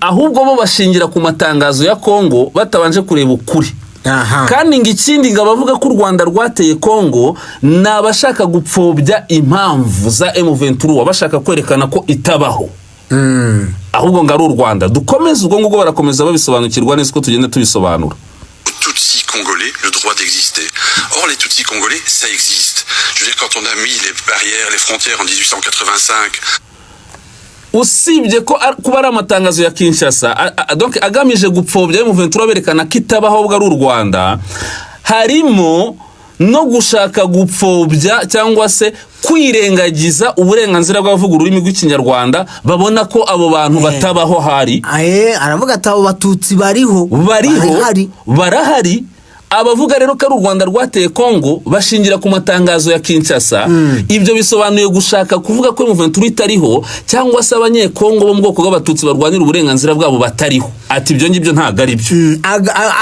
ahubwo bo bashingira ku matangazo ya Kongo batabanje kureba ukuri. Kandi ngikindi ngabavuga ko u Rwanda rwateye Kongo nabashaka gupfobya impamvu za M23 bashaka kwerekana ko itabaho. Ahubwo ngari u Rwanda dukomeze ubwo ngubwo barakomeza babisobanukirwa neza ko tugenda tubisobanura. Tutsis congolais le droit d'exister. Or les Tutsis congolais ça existe. Je veux dire quand on a mis les barrières, les frontières en 1885. Usibye ko kuba ari amatangazo ya Kinshasa donc agamije gupfobya M23 berekana ko itabaho bwa u Rwanda, harimo no gushaka gupfobya cyangwa se kwirengagiza uburenganzira bw'abavuga ururimi rw'ikinyarwanda babona ko abo bantu batabaho hari. Aravuga ati abo batutsi barahari. Abavuga rero ko u Rwanda rwateye Kongo bashingira ku matangazo ya Kinshasa. Ibyo bisobanuye gushaka kuvuga ko M23 itariho cyangwa se abanyekongo bo mu bwoko bw'abatutsi barwanira uburenganzira bwabo batariho. Ati ibyo ngibyo ntago ari byo.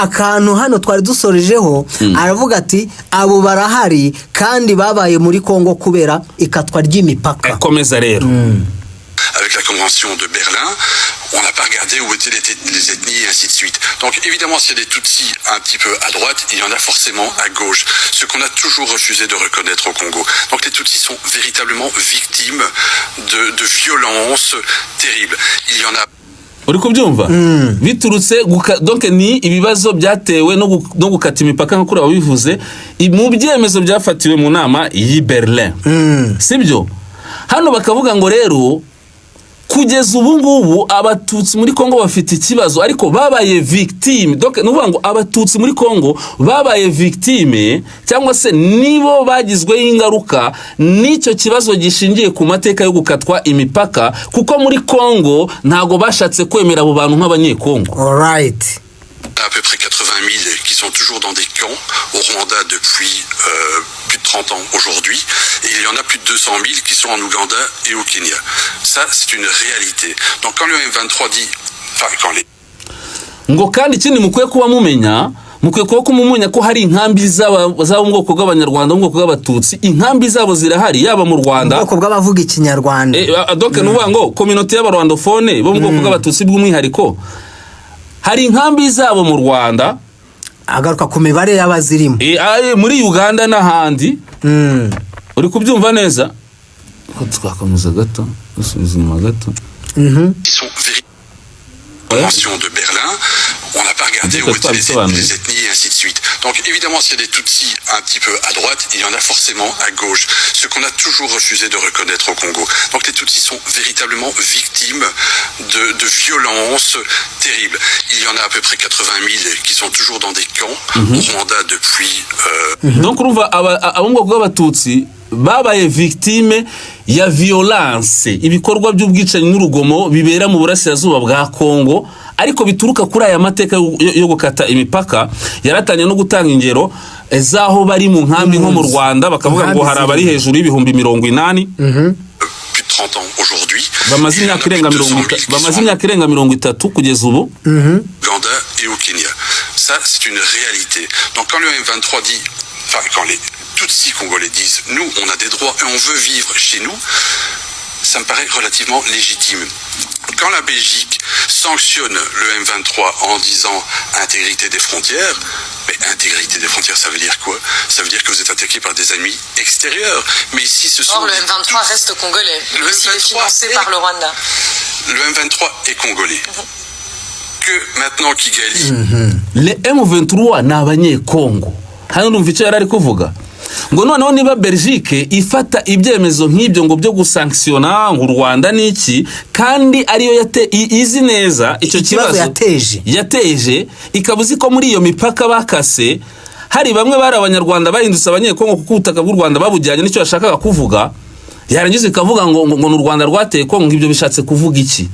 Akantu hano twari dusorejeho aravuga ati abo barahari kandi babaye muri Kongo kubera ikatwa ry'imipaka. Komeza rero. Avec la convention de Berlin, on n'a pas regardé où étaient les ethnies et ainsi de suite. Donc évidemment, s'il y a des Tutsis un petit peu à droite, il y en a forcément à gauche. Ce qu'on a toujours refusé de reconnaître au Congo. Donc les Tutsis sont véritablement victimes de violences terribles. Il y en a... Uri kubyumva biturutse donc ni ibibazo byatewe no gukata imipaka nko kuri ababivuze mu byemezo byafatiwe mu nama yi Berlin. Sibyo hano bakavuga ngo rero kugeza ubu ngubu abatutsi muri Kongo bafite ikibazo ariko babaye victime. Donc nuvuga ngo abatutsi muri Kongo babaye victime cyangwa se nibo bagizweho ingaruka n'icyo kibazo gishingiye ku mateka yo gukatwa imipaka kuko muri Kongo ntago bashatse kwemera abo bantu nk'abanyekongo. Alright. À peu près 80 000 qui sont toujours dans des camps au Rwanda depuis plus de 30 ans aujourd'hui. Et il y en a plus de 200 000 qui sont en Ouganda et au Kenya. Ça, c'est une réalité. Donc quand le M23 dit... Enfin, quand les... ngo kandi ikindi mukwiye kuba mumenya ko hari inkambi z'abo mu bwoko bw'abanyarwanda mu bwoko bw'abatutsi, inkambi zabo zirahari yaba mu Rwanda mu bwoko bw'abavuga ikinyarwanda. Donc nuvuga ngo communauté y'abarwandofone bo mu bwoko bw'abatutsi bw'umwihariko hari inkambi zabo mu Rwanda. Agaruka ku mibare y'abazirimo muri Uganda n'ahandi. Uri kubyumva neza ko twakomeza gato dusubiza inyuma gato. Convention de Berlin, on n'a pas regardé où étaient les ethnies et ainsi de suite. Donc évidemment, s'il y a des Tutsis un petit peu à droite, il y en a forcément à gauche. Ce qu'on a toujours refusé de reconnaître au Congo. Donc les Tutsis sont véritablement victimes de violences terribles. Il y en a à peu près 80 000 qui sont toujours dans des camps au Rwanda depuis... Donc urumva abo mu bwoko bw'abatutsi babaye victime ya violence, ibikorwa by'ubwicanyi n'urugomo bibera mu burasirazuba bwa Kongo ariko bituruka kuri aya mateka yo gukata imipaka. Yaratanye no gutanga ingero zaho bari mu nkambi nko mu Rwanda bakavuga ngo hari abari hejuru y'ibihumbi 80 plus de 30 ans aujourd'hui. Bamaze imyaka irenga 30 kugeza ubu. Uganda et au Kenya. Ça, c'est une réalité. Donc quand le M23 dit... Enfin, quand les Tutsis congolais disent « Nous, on a des droits et on veut vivre chez nous », ça me paraît relativement légitime. Quand la Belgique sanctionne le M23 en disant « intégrité des frontières », mais intégrité des frontières, ça veut dire quoi? Ça veut dire que vous êtes attaqué par des ennemis extérieurs. Mais ici, ce sont... Or, le M23 reste congolais. Le M23 est financé par le Rwanda. Le M23 est congolais. Que maintenant Kigali... Le M23 ni abanyekongo. Hano numva icyo yarari kuvuga ngo noneho niba Belgique ifata ibyemezo nk'ibyo ngo byo gusanktiona ngo Rwanda niki kandi ariyo izi neza icyo kibazo yateje ikabuzi ko muri iyo mipaka bakase hari bamwe bari abanyarwanda bahindutse abanyekongo kuko ubutaka bw'u Rwanda babujyanye nicyo yashakaga kuvuga. Yarangiza ikavuga ngo n'u Rwanda rwateye Kongo, ibyo bishatse kuvuga iki?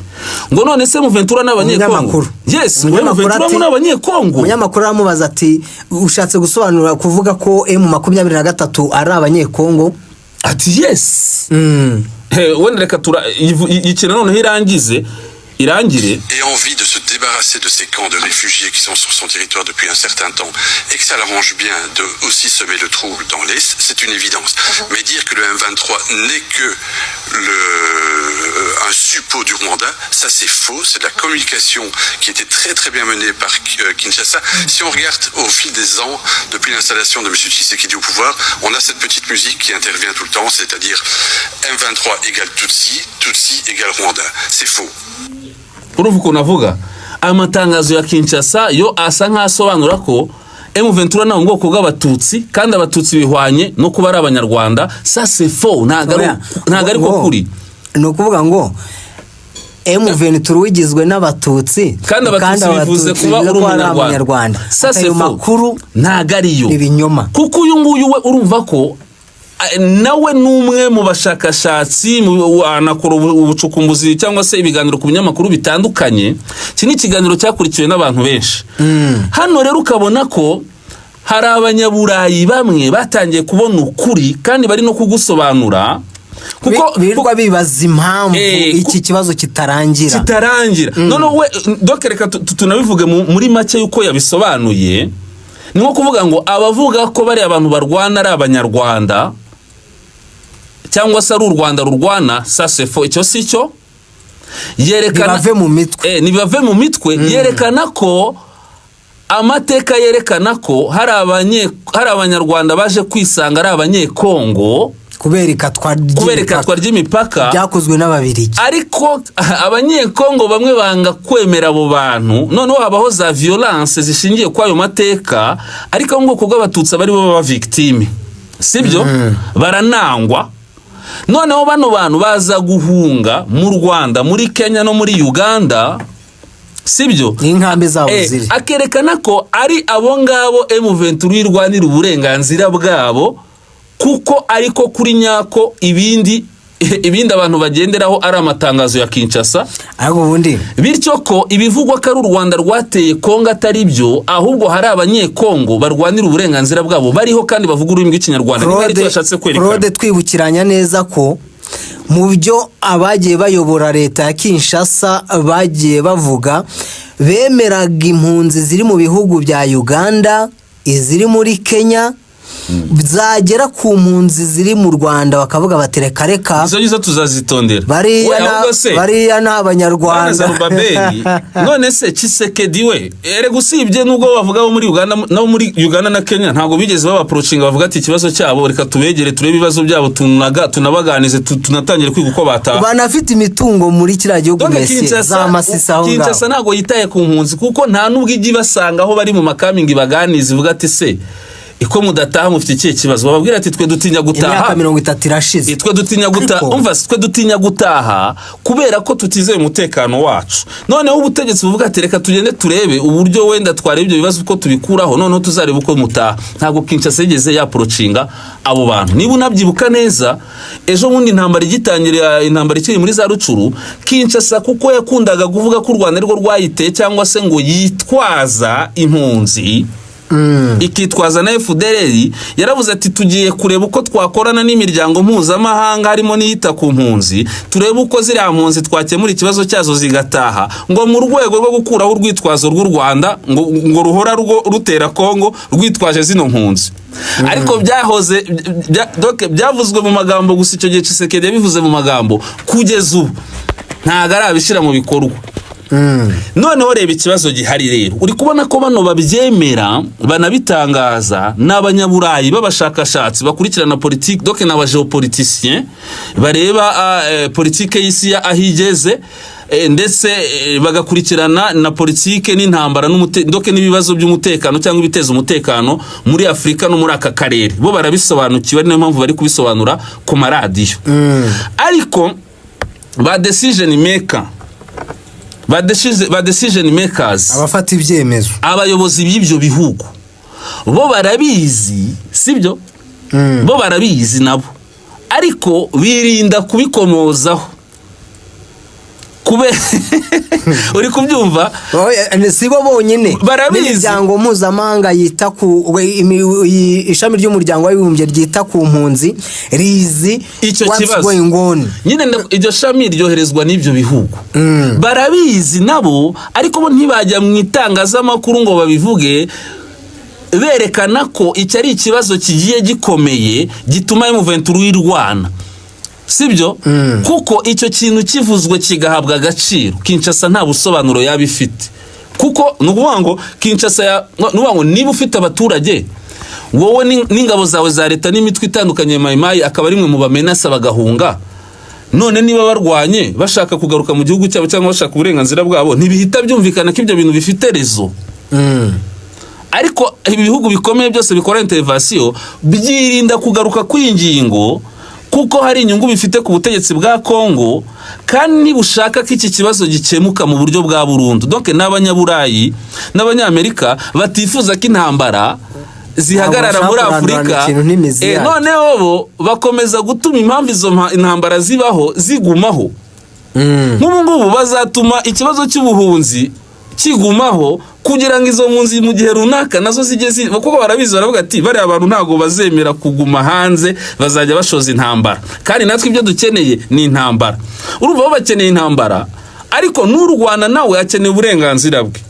Ngo none se M23 n'abanyekongo? Yes, M23 n'abanyekongo. Umunyamakuru aramubaza ati ushatse gusobanura kuvuga ko M23 ari abanyekongo? Ati yes. Wenda reka ikina noneho irangize irangire et envie de se débarrasser de ces camps de réfugiés qui sont sur son territoire depuis un certain temps et que ça l'arrange bien de aussi semer le trouble dans l'Est, c'est une évidence. Mais dire que le M23 n'est que un suppôt du Rwanda, ça c'est faux, c'est de la communication qui était très très bien menée par Kinshasa. Si on regarde au fil des ans, depuis l'installation de M. Tshisekedi au pouvoir, on a cette petite musique qui intervient tout le temps, c'est-à-dire M23 égale Tutsi, Tutsi égale Rwanda. C'est faux. urumva ukuntu avuga amatangazo ya Kinshasa yo asa nk'asobanura ko M23 na ubwoko bw'abatutsi kandi abatutsi bihwanye no kuba ari abanyarwanda. Ça c'est faux, ntago ari ko kuri. Ni ukuvuga ngo M23 wigizwe n'abatutsi kandi abatutsi bivuze kuba uri umunyarwanda. Ça c'est faux, ntago ariyo ibinyoma. Kuko uyu nguyu we urumva ko nawe numwe mu bashakashatsi anakora ubucukumbuzi cyangwa se ibiganiro ku binyamakuru bitandukanye. Iki ni ikiganiro cyakurikiwe n'abantu benshi. Hano rero ukabona ko hari abanyaburayi bamwe batangiye kubona ukuri kandi bari no kugusobanura kuko birirwa bibaza impamvu iki kibazo kitarangira. None we dokereka tunabivuge muri make yuko yabisobanuye. Ni nko kuvuga ngo abavuga ko bari abantu barwana ari abanyarwanda cyangwa se ari u Rwanda rurwana, ça c'est faux. Icyo si cyo yerekana nibave mu mitwe yerekana ko amateka yerekana ko hari abanyarwanda baje kwisanga ari abanyekongo kubera ikatwa ry'imipaka byakozwe n'ababirigi, ariko abanyekongo bamwe banga kwemera abo bantu. Noneho habaho za violence zishingiye kwa ayo mateka, ariko ngo ubwoko bw'abatutsi bari bo baba victime, sibyo? Baranangwa. Noneho bano bantu baza guhunga mu Rwanda, muri Kenya no muri Uganda, sibyo? Inkambi zabo ziri akerekana ko ari abo ngabo M23 irwanira uburenganzira bwabo, kuko ariko kuri nyako ibindi abantu bagenderaho ari amatangazo ya Kinshasa. Ariko ubundi bityo ko ibivugwa ko ari u Rwanda rwateye Kongo atari byo, ahubwo hari abanyekongo barwanira uburenganzira bwabo bariho kandi bavuga ururimi rw'ikinyarwanda. Niba twashatse kwerekana Claude, twibukiranya neza ko mu byo abagiye bayobora leta ya Kinshasa bagiye bavuga, bemeraga impunzi ziri mu bihugu bya Uganda, iziri muri Kenya, zagera ku mpunzi ziri mu Rwanda bakavuga batereka reka izo tuzazitondera bariya n'abanyarwanda. None se Tshisekedi we ere gusibye nubwo bavuga bo muri Uganda no muri Uganda na Kenya ntago bigeze baba approachinga bavuga ati ikibazo cyabo reka tubegere turebe ibibazo byabo tunabaganize tunatangire kwiga uko bataha. Banafite imitungo muri kiriya gihugu Messi za Masisa aho ngaho. Kinshasa ntago yitaye ku mpunzi kuko nta nubwo igi basanga aho bari mu makamingi baganize ivuga ati se iko mudataha mufite ikihe kibazo. Bababwira ati twe dutinya gutaha, imyaka 30 irashize, twe dutinya gutaha. Umva, twe dutinya gutaha kubera ko tutizeye umutekano wacu. Noneho ubutegetsi buvuga ati reka tugende turebe uburyo wenda tware ibyo bibazo uko tubikuraho, noneho tuzareba uko mutaha. Ntago Kinshasa yigeze yaprocinga abo bantu. Niba unabyibuka neza, ejo bundi intambara igitangirira, intambara ikiri muri za Rucuru, Kinshasa kuko yakundaga kuvuga ko u Rwanda rwo rwayiteye cyangwa se ngo yitwaza impunzi, ikitwaza na FDLR, yaravuze ati tugiye kureba uko twakorana n'imiryango mpuzamahanga harimo n'iyita ku mpunzi, turebe uko ziriya mpunzi twakemura ikibazo cyazo zigataha, ngo mu rwego rwo gukuraho urwitwazo rw'u Rwanda ngo ruhora rutera Kongo rwitwaje zino mpunzi. Ariko byavuzwe mu magambo gusa. Icyo gihe Tshisekedi yabivuze mu magambo, kugeza ubu ntago arabishyira mu bikorwa. Noneho reba ikibazo gihari rero, uri kubona ko bano babyemera banabitangaza n'abanyaburayi b'abashakashatsi bakurikirana politiki, doke n'aba geopoliticien bareba politiki y'isi ahigeze, ndetse bagakurikirana na politiki n'intambara doke n'ibibazo by'umutekano cyangwa ibiteza umutekano muri Afrika no muri aka karere. Bo barabisobanukiwe, niyo mpamvu bari kubisobanura ku maradiyo. Ariko ba decision makers, abafata ibyemezo, abayobozi b'ibyo bihugu, bo barabizi, sibyo? Bo barabizi nabo, ariko birinda kubikomozaho. kube uri kubyumva sibo bonyine barabizi imiryango mpuzamahanga yita ku ishami ry'umuryango w'abibumbye ryita ku mpunzi rizi icyo kibazo nyine iryo shami ryoherezwa n'ibyo bihugu barabizi nabo ariko bo ntibajya mu itangazamakuru ngo babivuge berekana ko icyo ari ikibazo kigiye gikomeye gituma M23 wirwana sibyo kuko icyo kintu kivuzwe kigahabwa agaciro Kinshasa nta busobanuro yabifite kuko nukuvuga ngo Kinshasa nukuvuga ngo niba ufite abaturage wowe n'ingabo zawe za leta n'imitwe itandukanye mayimayi akaba rimwe mu bamenasa bagahunga none niba barwanye bashaka kugaruka mu gihugu cyabo cyangwa bashaka uburenganzira bwabo ntibihita byumvikana ko ibyo bintu bifite rezo ariko ibihugu bikomeye byose bikora intervention byirinda kugaruka kw'ingingo kuko hari inyungu bifite ku butegetsi bwa Kongo kandi nibushaka ko iki kibazo gikemuka mu buryo bwa burundu donc n'abanyaburayi n'abanyamerika batifuza ko intambara zihagarara muri Afurika noneho bo bakomeza gutuma impamvu izo intambara zibaho zigumaho nk'ubu ngubu bazatuma ikibazo cy'ubuhunzi kigumaho kugira ngo izo mpunzi mu gihe runaka nazo zigeze kuko barabizi baravuga ati bari abantu ntago bazemera kuguma hanze bazajya bashoza intambara kandi natwe ibyo dukeneye ni intambara urumva bo bakeneye intambara ariko n'u Rwanda nawe akeneye uburenganzira bwe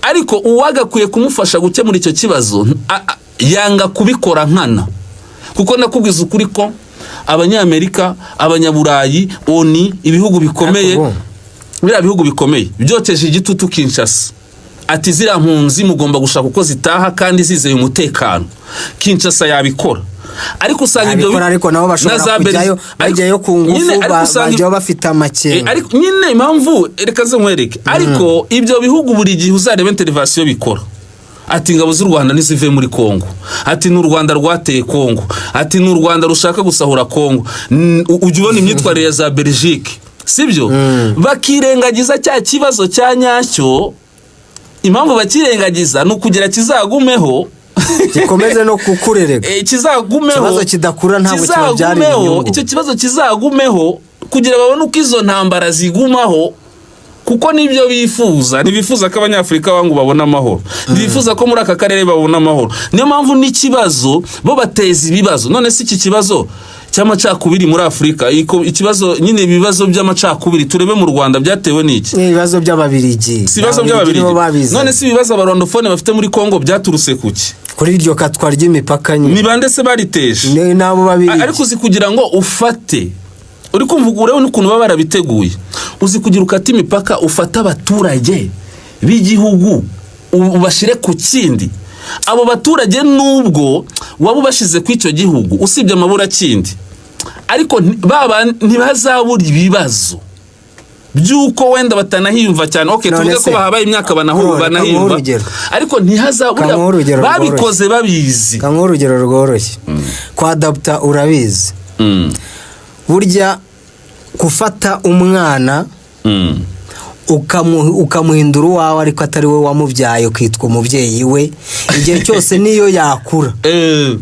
ariko uwagakwiye kumufasha gukemura icyo kibazo yanga kubikora nkana kuko nakubwiza ukuri ko abanyamerika abanyaburayi oni ibihugu bikomeye biriya bihugu bikomeye byokeje igitutu Kinshasa ati ziriya mpunzi mugomba gushaka uko zitaha kandi zizeye umutekano Kinshasa yabikora ariko usanga ibyo ariko nabo bashobora kujyayo bajyayo ku ngufu bajyayo bafite amakenga ariko nyine impamvu reka ze nkwereke ariko ibyo bihugu buri gihe uzareba intervention bikora ati ingabo z'u Rwanda nizive muri Kongo ati n'u Rwanda rwateye Kongo ati n'u Rwanda rushaka gusahura Kongo ujye ubona imyitwarire za Belgique sibyo bakirengagiza cya kibazo cya nyacyo impamvu bakirengagiza nukugira kizagumeho gikomeze no kukurereka kizagumeho kibazo kidakura ntabwo kibabyari icyo kibazo kizagumeho kugira babone uko izo ntambara zigumaho kuko nibyo bifuza nibifuza ko abanyafrika bangu babona amahoro bifuza ko muri aka karere babona amahoro niyo mpamvu n'ikibazo bo bateza ibibazo none si iki kibazo cy'amacakubiri muri Afurika ikibazo nyine ibibazo by'amacakubiri turebe mu Rwanda byatewe n'iki ibibazo by'ababirigi si ibibazo by'ababirigi none si ibibazo abarondofone bafite muri Kongo byaturutse kuki kuri iryo katwa ry'imipaka ni bande se bariteje nabo babirigi ariko uzi kugira ngo ufate uri kumvugura n'ukuntu baba barabiteguye uzi kugira ukata imipaka ufata abaturage b'igihugu ubashire ku kindi abo baturage nubwo waba ubashize ku icyo gihugu usibye amabura kindi ariko baba ntibazabura ibibazo byuko wenda batanahimva cyane tuvuge ko bahabaye imyaka banahimva ariko ntihazabura babikoze babizi urugero rworoshye kwa adapta urabizi burya gufata umwana ukamuhindura uwawe ariko atari we wamubyaye ukitwa umubyeyi we igihe cyose niyo yakura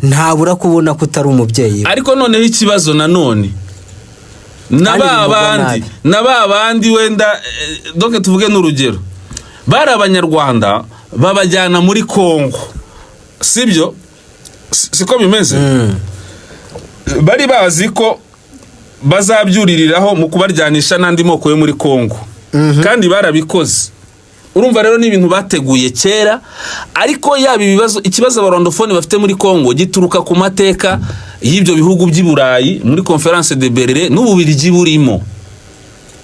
ntabura kubona ko utari umubyeyi ariko noneho ikibazo nanone n'ababandi wenda doke tuvuge n'urugero bari abanyarwanda babajyana muri Kongo sibyo siko bimeze bari bazi ko bazabyuririraho mu kubaryanisha n'andi moko yo muri Kongo kandi barabikoze urumva rero ni ibintu bateguye kera ariko yaba ikibazo abarondofone bafite muri Kongo gituruka ku mateka y'ibyo bihugu by'i Burayi muri Conference de Berlin n'ububirigi burimo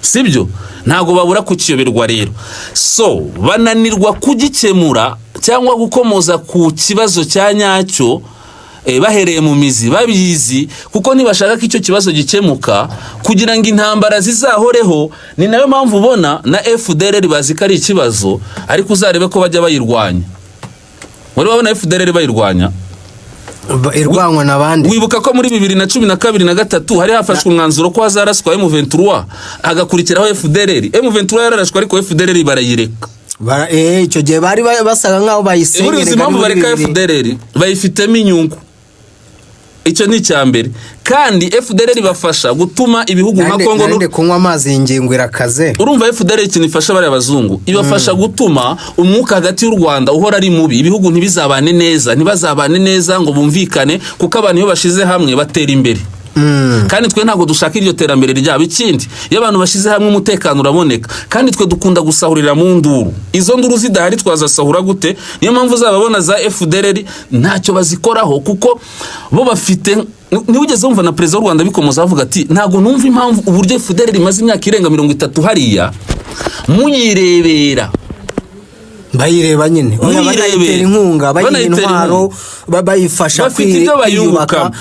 sibyo ntago babura kukiyoberwa rero so bananirwa kugikemura cyangwa gukomoza ku kibazo cya nyacyo bahereye mu mizi babizi kuko nibashaka ko icyo kibazo gikemuka kugira ngo intambara zizahoreho ni nayo mpamvu ubona na FDLR bazi ko ari ikibazo ariko uzarebe ko bajya bayirwanya wari wabona FDLR bayirwanya irwanywa nabandi wibuka ko muri 2012 na 2013 hari hafashwe umwanzuro ko hazaraswa M23 agakurikiraho FDLR M23 yararashwe ariko FDLR barayireka icyo gihe bari basaga nkaho bayisengerega impamvu bareka FDLR bayifitemo inyungu icyo ni icyambere kandi FDLR bafasha gutuma ibihugu nka Kongo nande kunywa amazi y'ingingo irakaze. Urumva FDLR ikintu ifasha bari abazungu ibafasha gutuma umwuka hagati y'u Rwanda uhora ari mubi, ibihugu ntibizabane neza ngo bumvikane, kuko abantu iyo bashize hamwe batera imbere. Kandi twe ntago dushaka iryo terambere ryabo. Ikindi iyo abantu bashize hamwe umutekano uraboneka, kandi twe dukunda gusahurira mu nduru. Izo nduru zidahari twazasahura gute? Niyo mpamvu zababona za FDLR ntacyo bazikoraho, kuko bo bafite niwugeze wumva na president w'u Rwanda bikomoza avuga ati ntago numva impamvu uburyo FDLR imaze imyaka irenga 30 hariya muyirebera. Bayireba nyine oya banayitera inkunga, bayiha intwaro, bayifasha kwiyubaka.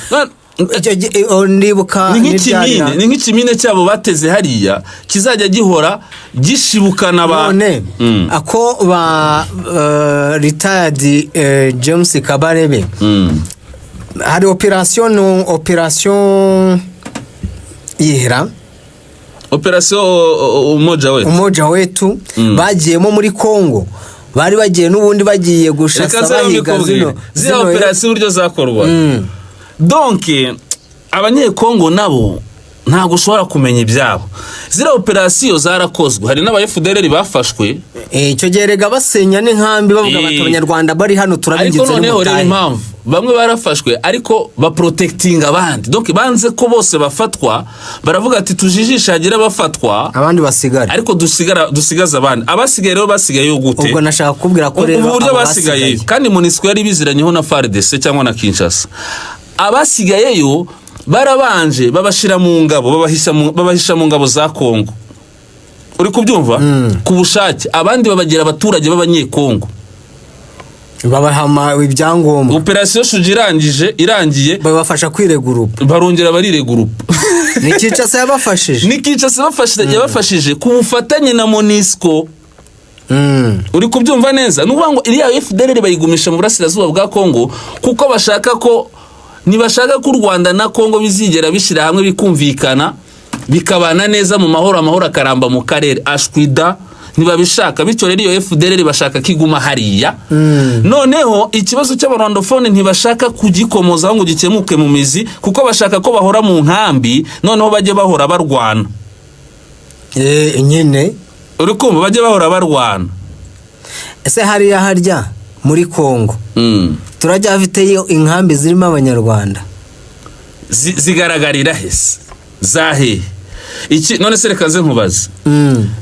Ndibuka ni nk'ikimine cyabo bateze hariya kizajya gihora gishibukana none ako ba retired James Kabarebe hari operation yihera umoja wetu bagiyemo muri Kongo, bari bagiye n'ubundi bagiye gushasa bahiga zino operation uryo zakorwa. Donc abanyekongo nabo ntago ushobora kumenya ibyabo. Zira operation zarakozwe, hari n'aba FDLR bafashwe icyo gerega basenya n'inkambi bavuga bati abanyarwanda bari hano turabigize n'ubutayi. Ariko noneho rero impamvu bamwe barafashwe ariko ba protecting abandi, donc banze ko bose bafatwa, baravuga ati tujijisha hagira bafatwa abandi basigara, ariko dusigaza abandi. Abasigaye rero basigaye gute? Ubwo nashaka kubwira ko rero uburyo basigaye kandi MONUSCO yari biziranyeho na FARDC cyangwa na Kinshasa. Abasigayeyo barabanje babashira mu ngabo, babahisha mu ngabo za Kongo. Uri kubyumva? Ku bushake abandi babagira abaturage b'abanyekongo, babahama ibyangombwa. Operation irangiye babafasha kwiregurupa, barongera bariregurupa. Ni Kinshasa yabafashije ku bufatanye na MONUSCO. Uri kubyumva neza? Nuvuga ngo iriya FDLR bayigumisha mu burasirazuba bwa Kongo kuko nibashaka ko u Rwanda na Kongo bizigera bishira hamwe bikumvikana bikabana neza mu mahoro akaramba mu karere. Ashwida ntibabishaka, bityo rero iyo FDLR bashaka kiguma hariya. Noneho ikibazo cy'abarwandofone ntibashaka kugikomoza ngo gikemuke mu mizi, kuko bashaka ko bahora mu nkambi, noneho bajye bahora barwana. Nyine uri kumva bajye bahora barwana. Ese hariya harya muri Kongo turajya afiteyo inkambi zirimo abanyarwanda zigaragarira hese zahe iki? None se reka nze nkubaza,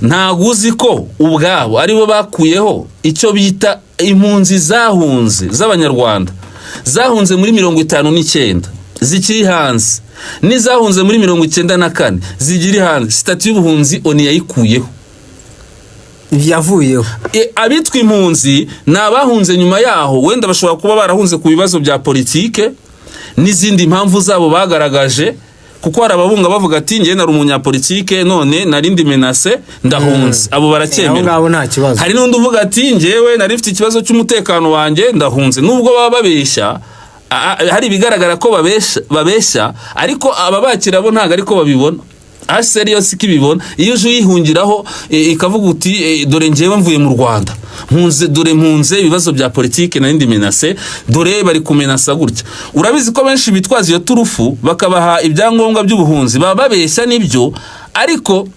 ntago uzi ko ubwabo aribo bakuyeho icyo bita impunzi zahunze z'abanyarwanda, zahunze muri 59 zikiri hanze, n'izahunze muri 94 zigiri hanze. Statut y'ubuhunzi oni yayikuyeho, yavuyeho. Abitwa impunzi nabahunze nyuma yaho, wenda bashobora kuba barahunze ku bibazo bya politike n'izindi mpamvu zabo bagaragaje, kuko hari ababunga bavuga ati ngiye nari umunyapolitike none narindi menase ndahunze. Abo baracyemera. Hari n'undi uvuga ati ngewe nari mfite ikibazo cy'umutekano wanjye ndahunze. Nubwo baba babeshya, hari bigaragara ko babeshya, ariko ababakira bo ntago ariko babibona. Serious kibibona. Iyo uje uyihungiraho ikavuga uti dore ngewe mvuye mu Rwanda mpunze ibibazo bya politike narindi menase, dore bari kumenasa gutya. Urabizi ko benshi bitwaza iyo turufu bakabaha ibyangombwa by'ubuhunzi, baba babeshya nibyo, ariko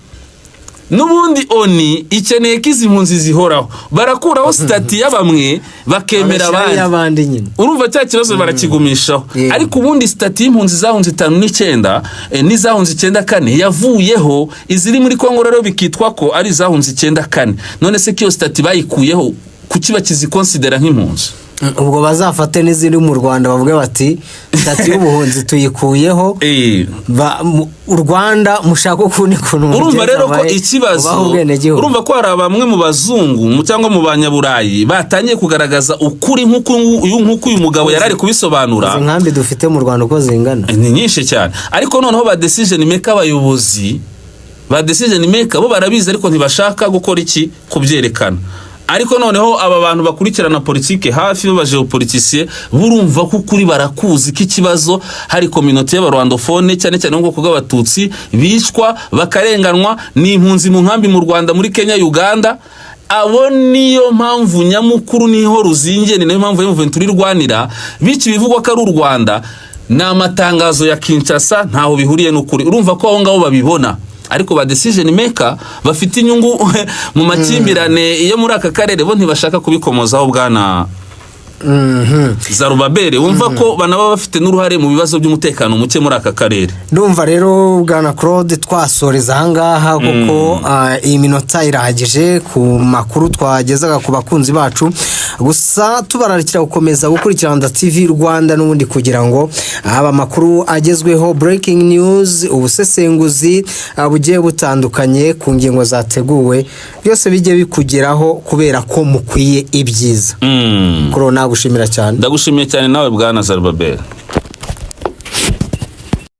nubundi oni ikeneye ko izi mpunzi zihoraho. Barakuraho stati y'abamwe bakemera abandi nyine. Urumva cya kibazo barakigumishaho. Ariko ubundi stati y'impunzi zahunze 59 n'izahunze 94 yavuyeho, iziri muri Kongo rero bikitwa ko ari zahunze 94. None se kiyo stati bayikuyeho kuki bakizikonsidera nk'impunzi? Ubwo bazafate n'iziri mu Rwanda bavuge bati stati y'ubuhunzi tuyikuyeho, u Rwanda mushaka ukundi kuntu. Urumva rero ko ikibazo, urumva ko hari bamwe mu bazungu cyangwa mu banyaburayi batangiye kugaragaza ukuri nk'uko uyu mugabo yarari kubisobanura. Izi nkambi dufite mu Rwanda uko zingana ni nyinshi cyane, ariko noneho ba decision maker abayobozi ba decision maker bo barabizi, ariko ntibashaka gukora iki kubyerekana. Ariko noneho aba bantu bakurikirana politike hafi b'abageopoliticiens burumva ko kuri barakuzi k'ikibazo hari community y'abarwandofone cyane ngo kuga abatutsi bicwa bakarenganwa n'impunzi mu nkambi mu Rwanda, muri Kenya, Uganda. Abo niyo mpamvu nyamukuru niho ruzingiye, ni nayo mpamvu y'M23 irwanira, bici bivugwa ko ari u Rwanda n'amatangazo ya Kinshasa ntaho bihuriye n'ukuri. Urumva ko aho ngaho babibona, ariko ba decision maker bafite inyungu mu makimbirane iyo muri aka karere bo ntibashaka kubikomozaho bwana Zarubabere. Wumva ko banaba bafite n'uruhare mu bibazo by'umutekano muke muri aka karere. Ndumva rero bwana Claude twasoreza ahangaha kuko iyi minota irahagije ku makuru twagezaga ku bakunzi bacu, gusa tubararikira gukomeza gukurikirana Rwanda TV Rwanda n'ubundi kugira ngo aba makuru agezweho, breaking news, ubusesenguzi bugiye butandukanye ku ngingo zateguwe, byose bijye bikugeraho kubera ko mukwiye ibyiza. Corona gushimira cyane. Ndagushimiye cyane nawe bwana Zarubabere.